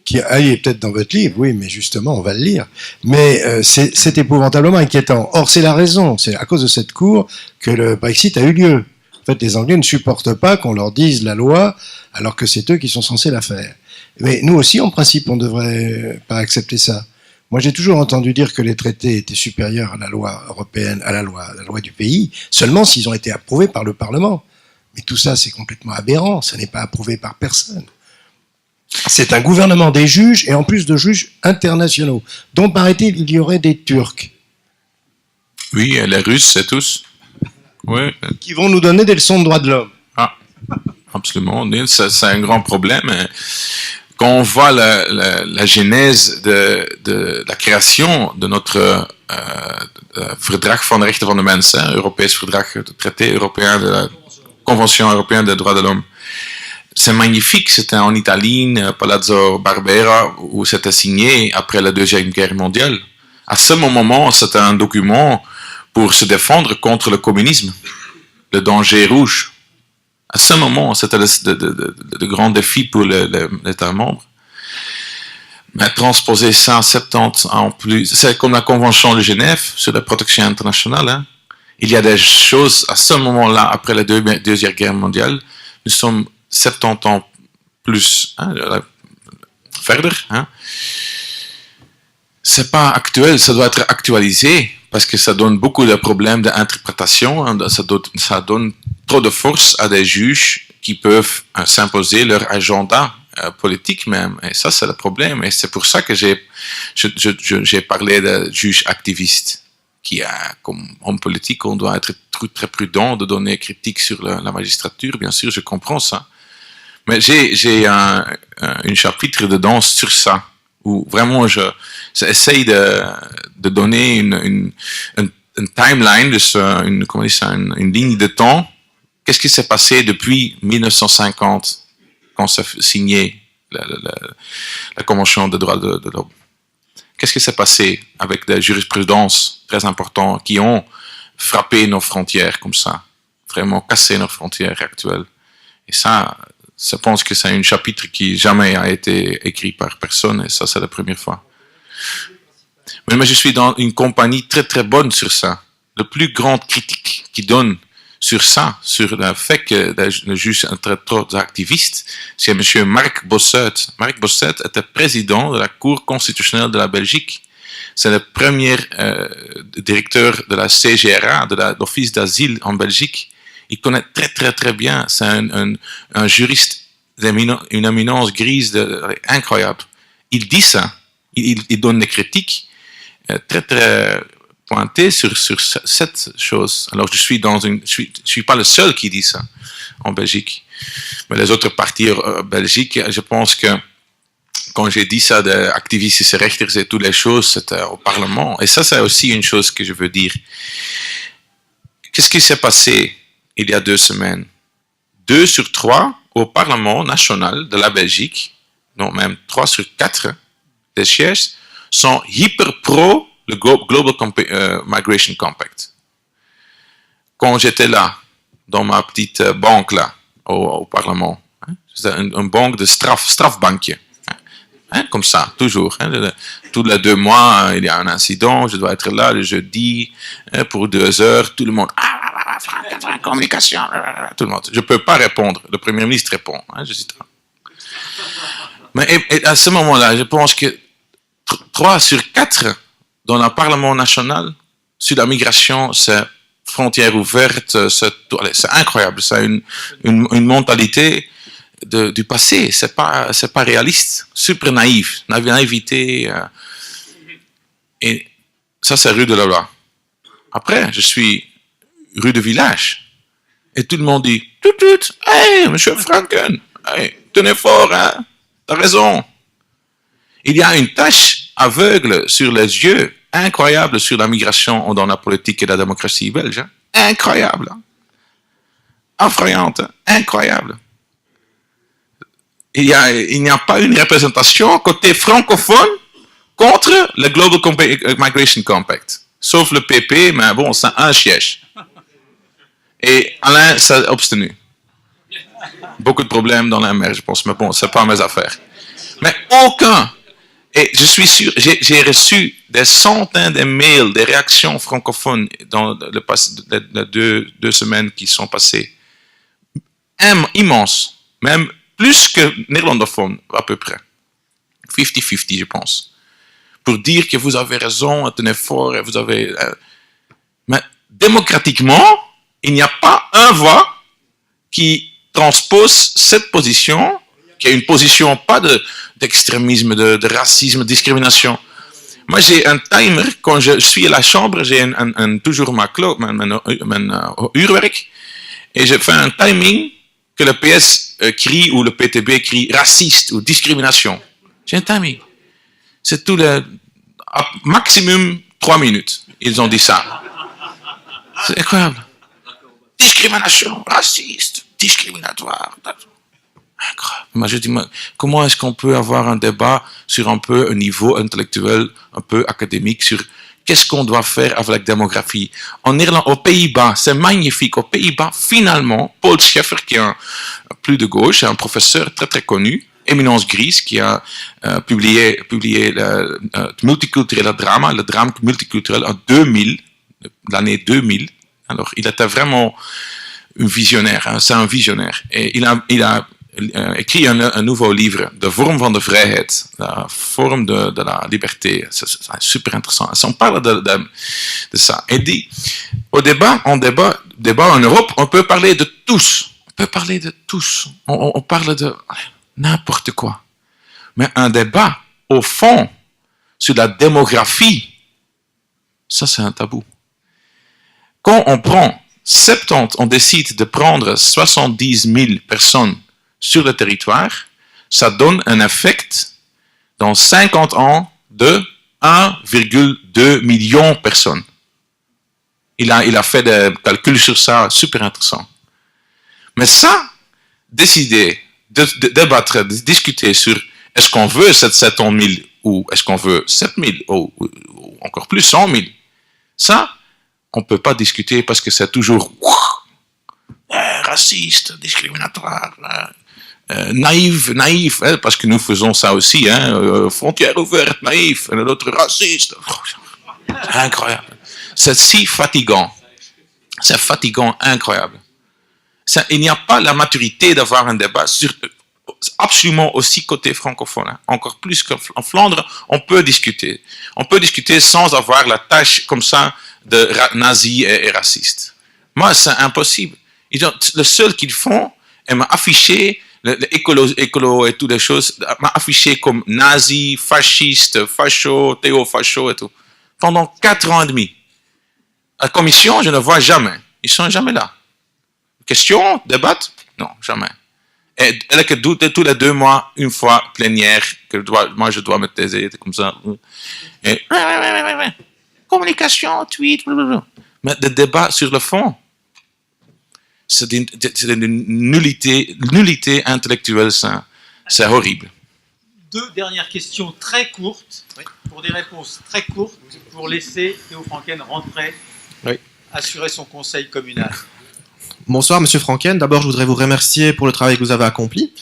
qui est peut-être dans votre livre, oui, mais justement, on va le lire. Mais c'est épouvantablement inquiétant. Or, c'est la raison, c'est à cause de cette Cour que le Brexit a eu lieu. En fait, les Anglais ne supportent pas qu'on leur dise la loi, alors que c'est eux qui sont censés la faire. Mais nous aussi, en principe, on ne devrait pas accepter ça. Moi, j'ai toujours entendu dire que les traités étaient supérieurs à la loi européenne, à la loi du pays, seulement s'ils ont été approuvés par le Parlement. Mais tout ça, c'est complètement aberrant. Ça n'est pas approuvé par personne. C'est un gouvernement des juges, et en plus de juges internationaux, dont, paraît-il, il y aurait des Turcs. Oui, les Russes, c'est tous. Oui. Qui vont nous donner des leçons de droits de l'homme. Ah, absolument. C'est un grand problème. Quand on voit la genèse de la création de notre Verdrag van de Rechten van de Mens, Europees Verdrag, le traité européen de la Convention européenne des droits de l'homme, c'est magnifique. C'était en Italie, Palazzo Barbera, où c'était signé après la Deuxième Guerre mondiale. À ce moment, c'était un document pour se défendre contre le communisme, le danger rouge. À ce moment, c'était le grand défi pour l'État membre. Mais transposer ça en 70 ans plus, c'est comme la Convention de Genève sur la protection internationale. Hein. Il y a des choses à ce moment-là, après la Deuxième Guerre mondiale, nous sommes 70 ans plus verder. Hein. C'est pas actuel, ça doit être actualisé. Parce que ça donne beaucoup de problèmes d'interprétation, ça donne trop de force à des juges qui peuvent s'imposer leur agenda politique même. Et ça, c'est le problème. Et c'est pour ça que j'ai parlé de juges activistes, qui comme homme politique, on doit être très prudent de donner critique sur la magistrature. Bien sûr, je comprends ça. Mais j'ai un chapitre dedans sur ça, où vraiment j'essaye de donner une timeline, une ligne de temps. Qu'est-ce qui s'est passé depuis 1950, quand s'est signé la Convention des droits de l'homme? Qu'est-ce qui s'est passé avec des jurisprudences très importantes qui ont frappé nos frontières comme ça, vraiment cassé nos frontières actuelles? Et ça, je pense que c'est un chapitre qui jamais a été écrit par personne, et ça, c'est la première fois. Mais je suis dans une compagnie très très bonne sur ça. La plus grande critique qui donne sur ça, sur le fait que le juge est trop activiste, c'est M. Mark Bossuet. Mark Bossuet était président de la Cour constitutionnelle de la Belgique. C'est le premier directeur de la CGRA, de l'Office d'asile en Belgique. Il connaît très très très bien. C'est un juriste une éminence grise incroyable. Il dit ça. Il donne des critiques très très pointées sur cette chose. Alors je suis pas le seul qui dit ça en Belgique. Mais les autres partis belgiques, je pense que quand j'ai dit ça d'activistes et rechters et toutes les choses, c'était au Parlement. Et ça, c'est aussi une chose que je veux dire. Qu'est-ce qui s'est passé il y a 2 semaines? 2 sur 3 au Parlement national de la Belgique, non, même 3 sur 4 des sièges, sont hyper pro le Global Migration Compact. Quand j'étais là, dans ma petite banque là, au Parlement, c'était une banque de strafbankje. Comme ça, toujours. Tous les 2 mois, il y a un incident, je dois être là le jeudi pour 2 heures, tout le monde, communication, tout le monde. Je ne peux pas répondre, le Premier ministre répond. Je dis, mais à ce moment-là, je pense que 3 sur 4 dans le Parlement national sur la migration, c'est frontières ouvertes, c'est incroyable, c'est une mentalité du passé, c'est pas réaliste, super naïveté, et ça c'est rue de la Loi. Après, je suis rue de Village, et tout le monde dit, hey, monsieur Franken, hey, tenez fort, hein, t'as raison. Il y a une tache aveugle sur les yeux, incroyable sur la migration dans la politique et la démocratie belge, hein. Incroyable, effrayante, incroyable. Il n'y a pas une représentation côté francophone contre le Global Migration Compact. Sauf le PP, mais bon, c'est un siège. Et Alain s'est obstenu. Beaucoup de problèmes dans la mer, je pense, mais bon, c'est pas mes affaires. Mais aucun. Et je suis sûr, j'ai reçu des centaines de mails, des réactions francophones dans les 2 semaines qui sont passées. Immenses. Même plus que néerlandophones, à peu près. 50-50, je pense. Pour dire que vous avez raison, tenez fort, et vous avez... Mais démocratiquement, il n'y a pas un voix qui transpose cette position, qui est une position pas d'extrémisme, de racisme, de discrimination. Moi, j'ai un timer, quand je suis à la chambre, j'ai toujours mon uurwerk, et je fais un timing que le PS crie ou le PTB crie raciste ou discrimination. J'ai un timing. C'est tout le... maximum 3 minutes. Ils ont dit ça. C'est incroyable. Discrimination, raciste, discriminatoire. Incroyable. Moi, je dis, comment est-ce qu'on peut avoir un débat sur un peu un niveau intellectuel, un peu académique, sur qu'est-ce qu'on doit faire avec la démographie. En Irlande, aux Pays-Bas, c'est magnifique. Aux Pays-Bas, finalement, Paul Scheffer, qui est un plus de gauche, un professeur très très connu, Éminence Grise, qui a publié le multiculturel drama, le drame multiculturel en 2000, l'année 2000. Alors, il était vraiment un visionnaire, hein, c'est un visionnaire. Et il a écrit un nouveau livre, De Vorm van de Vrijheid, la forme de la liberté. C'est super intéressant. On parle de ça. Et dit, au débat en Europe, on peut parler de tous. On peut parler de tous. On parle de n'importe quoi. Mais un débat, au fond, sur la démographie, ça c'est un tabou. Quand on prend 70, on décide de prendre 70 000 personnes sur le territoire, ça donne un effet dans 50 ans de 1,2 million de personnes. Il a fait des calculs sur ça, super intéressant. Mais ça, décider, de débattre, de discuter sur est-ce qu'on veut 700 000 ou est-ce qu'on veut 7 000 ou encore plus 100 000, ça, on ne peut pas discuter parce que c'est toujours raciste, discriminatoire, naïf, parce que nous faisons ça aussi, hein, frontières ouvertes, naïf, et l'autre raciste. C'est incroyable. C'est si fatigant. C'est fatigant, incroyable. Il n'y a pas la maturité d'avoir un débat sur absolument aussi côté francophone. Hein. Encore plus qu'en Flandre, on peut discuter. On peut discuter sans avoir la tâche comme ça de nazi et raciste. Moi, c'est impossible. Le seul qu'ils font est m'afficher, l'écolo et toutes les choses, m'afficher comme nazi, fasciste, facho, théo-facho et tout. Pendant 4 ans et demi. La commission, je ne vois jamais. Ils sont jamais là. Question, débat? Non, jamais. Et elle est que tous les 2 mois, une fois plénière, que moi je dois me taiser, comme ça. Et, communication, tweet, blablabla. Mais le débat sur le fond, C'est une nullité intellectuelle, c'est horrible. Deux dernières questions très courtes, pour des réponses très courtes, pour laisser Théo Franken rentrer, assurer son conseil communal. Bonsoir, Monsieur Franken. D'abord, je voudrais vous remercier pour le travail que vous avez accompli.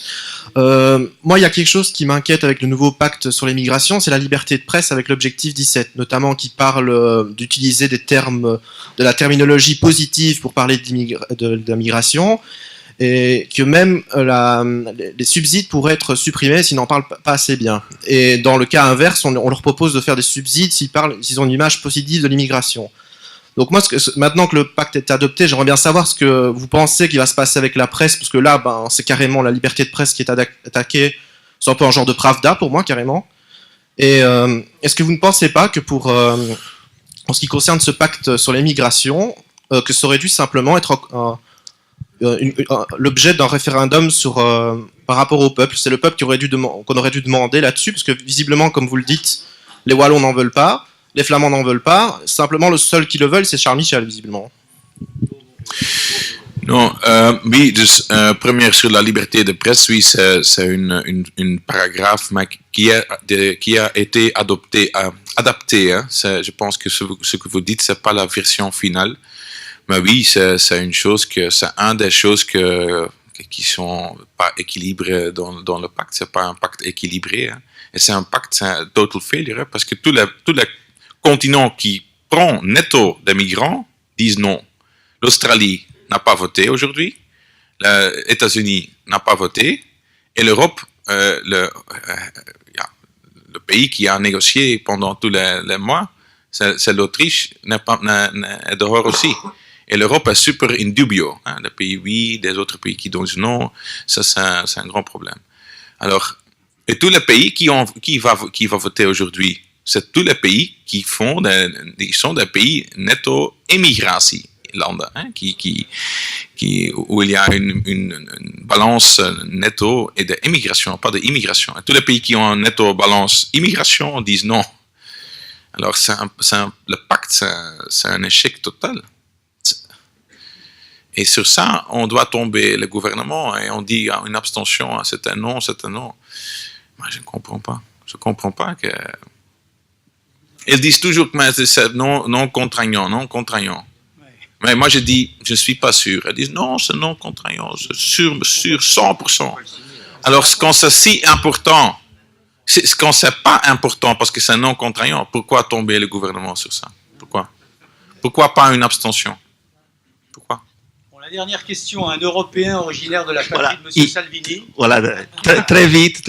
Moi, il y a quelque chose qui m'inquiète avec le nouveau pacte sur les migrations, c'est la liberté de presse avec l'objectif 17, notamment qui parle d'utiliser des termes, de la terminologie positive pour parler de la migration, et que même les subsides pourraient être supprimés s'ils n'en parlent pas assez bien. Et dans le cas inverse, on leur propose de faire des subsides s'ils ont une image positive de l'immigration. Donc moi, maintenant que le pacte est adopté, j'aimerais bien savoir ce que vous pensez qu'il va se passer avec la presse, parce que là, c'est carrément la liberté de presse qui est attaquée. C'est un peu un genre de Pravda pour moi, carrément. Et est-ce que vous ne pensez pas que en ce qui concerne ce pacte sur les migrations, que ça aurait dû simplement être l'objet d'un référendum par rapport au peuple? C'est le peuple qu'on aurait dû demander là-dessus, parce que visiblement, comme vous le dites, les Wallons n'en veulent pas. Les Flamands n'en veulent pas. Simplement, le seul qui le veut, c'est Charles Michel, visiblement. Non, oui, dus, première sur la liberté de presse, oui, c'est une paragraphe qui a été adapté. Hein. Je pense que ce que vous dites, c'est pas la version finale. Mais oui, c'est une chose c'est un des choses qui sont pas équilibrées dans le pacte. C'est pas un pacte équilibré. Hein. Et c'est un pacte, c'est un total failure, hein, parce que tous les continents qui prend netto des migrants disent non. L'Australie n'a pas voté aujourd'hui, les États-Unis n'a pas voté, et l'Europe, le pays qui a négocié pendant tous les mois, c'est l'Autriche, est dehors aussi. Et l'Europe est super in dubio. Hein, les pays oui, des autres pays qui disent non, ça c'est un grand problème. Alors, et tous les pays qui va voter aujourd'hui, c'est tous les pays qui sont des pays netto émigration, hein, où il y a une balance netto et d'immigration, pas d'immigration. Tous les pays qui ont une netto balance immigration disent non. Alors le pacte, c'est un échec total. Et sur ça, on doit tomber le gouvernement et on dit une abstention, c'est un non, c'est un non. Moi, je ne comprends pas. Je ne comprends pas que... Ils disent toujours que c'est non contraignant, non contraignant. Ouais. Mais moi, je dis, je ne suis pas sûr. Ils disent, non, c'est non contraignant, c'est sûr, 100%. Alors, quand c'est si important, quand c'est pas important parce que c'est non contraignant, pourquoi tomber le gouvernement sur ça? Pourquoi pas une abstention? Pourquoi? Bon, la dernière question, un Européen originaire de la patrie de M. Salvini. Voilà, très vite.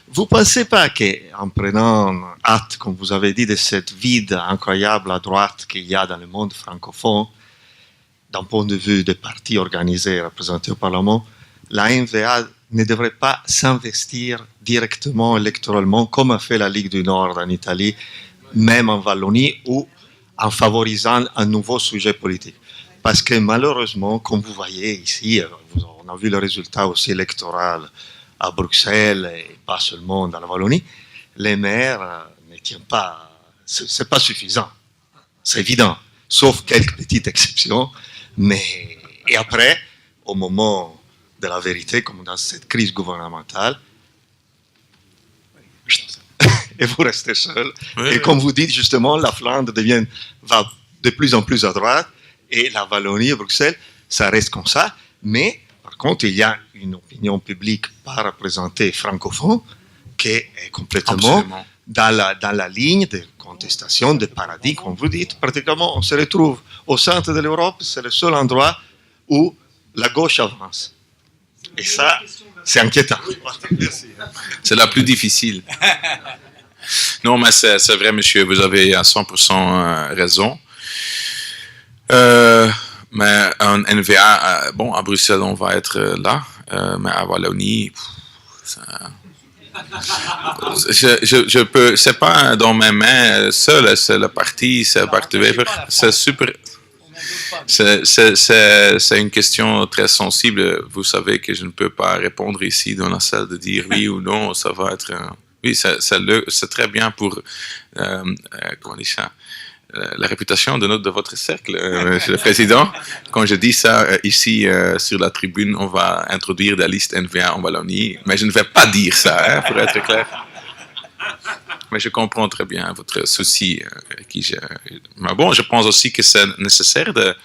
Vous ne pensez pas qu'en prenant acte, comme vous avez dit, de cette vide incroyable à droite qu'il y a dans le monde francophone, d'un point de vue des partis organisés et représentés au Parlement, la NVA ne devrait pas s'investir directement électoralement, comme a fait la Ligue du Nord en Italie, même en Wallonie, ou en favorisant un nouveau sujet politique? Parce que malheureusement, comme vous voyez ici, on a vu le résultat aussi électoral à Bruxelles et pas seulement dans la Wallonie, les maires ne tiennent pas, c'est pas suffisant, c'est évident, sauf quelques petites exceptions, mais et après, au moment de la vérité, comme dans cette crise gouvernementale, et vous restez seul, et comme vous dites justement, la Flandre va de plus en plus à droite, et la Wallonie et Bruxelles, ça reste comme ça, mais par contre, il y a une opinion publique pas représentée francophone qui est complètement dans la ligne de contestation des paradigmes, comme vous dites. Pratiquement, on se retrouve au centre de l'Europe, c'est le seul endroit où la gauche avance. Et ça, c'est inquiétant. C'est la plus difficile. Non, mais c'est vrai, monsieur, vous avez à 100% raison. Mais en NVA, à Bruxelles, on va être là, mais à Wallonie, je peux, c'est pas dans mes mains seul, c'est le parti, c'est Bart de Wever, c'est super. C'est une question très sensible. Vous savez que je ne peux pas répondre ici dans la salle de dire oui ou non, ça va être. Oui, c'est très bien pour comment dire ça, la réputation de votre cercle, Monsieur le Président. Quand je dis ça ici sur la tribune, on va introduire la liste NVA en Wallonie, mais je ne vais pas dire ça, pour être clair. Mais je comprends très bien votre souci. Mais bon, je pense aussi que c'est nécessaire de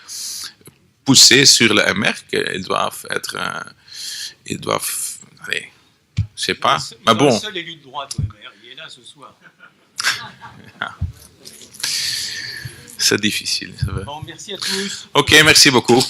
pousser sur le MR qu'ils doivent être... allez, je sais pas. Mais bon. Le seul élu de droite au MR, il est là ce soir. C'est difficile. Bon, merci à tous. Ok, merci beaucoup.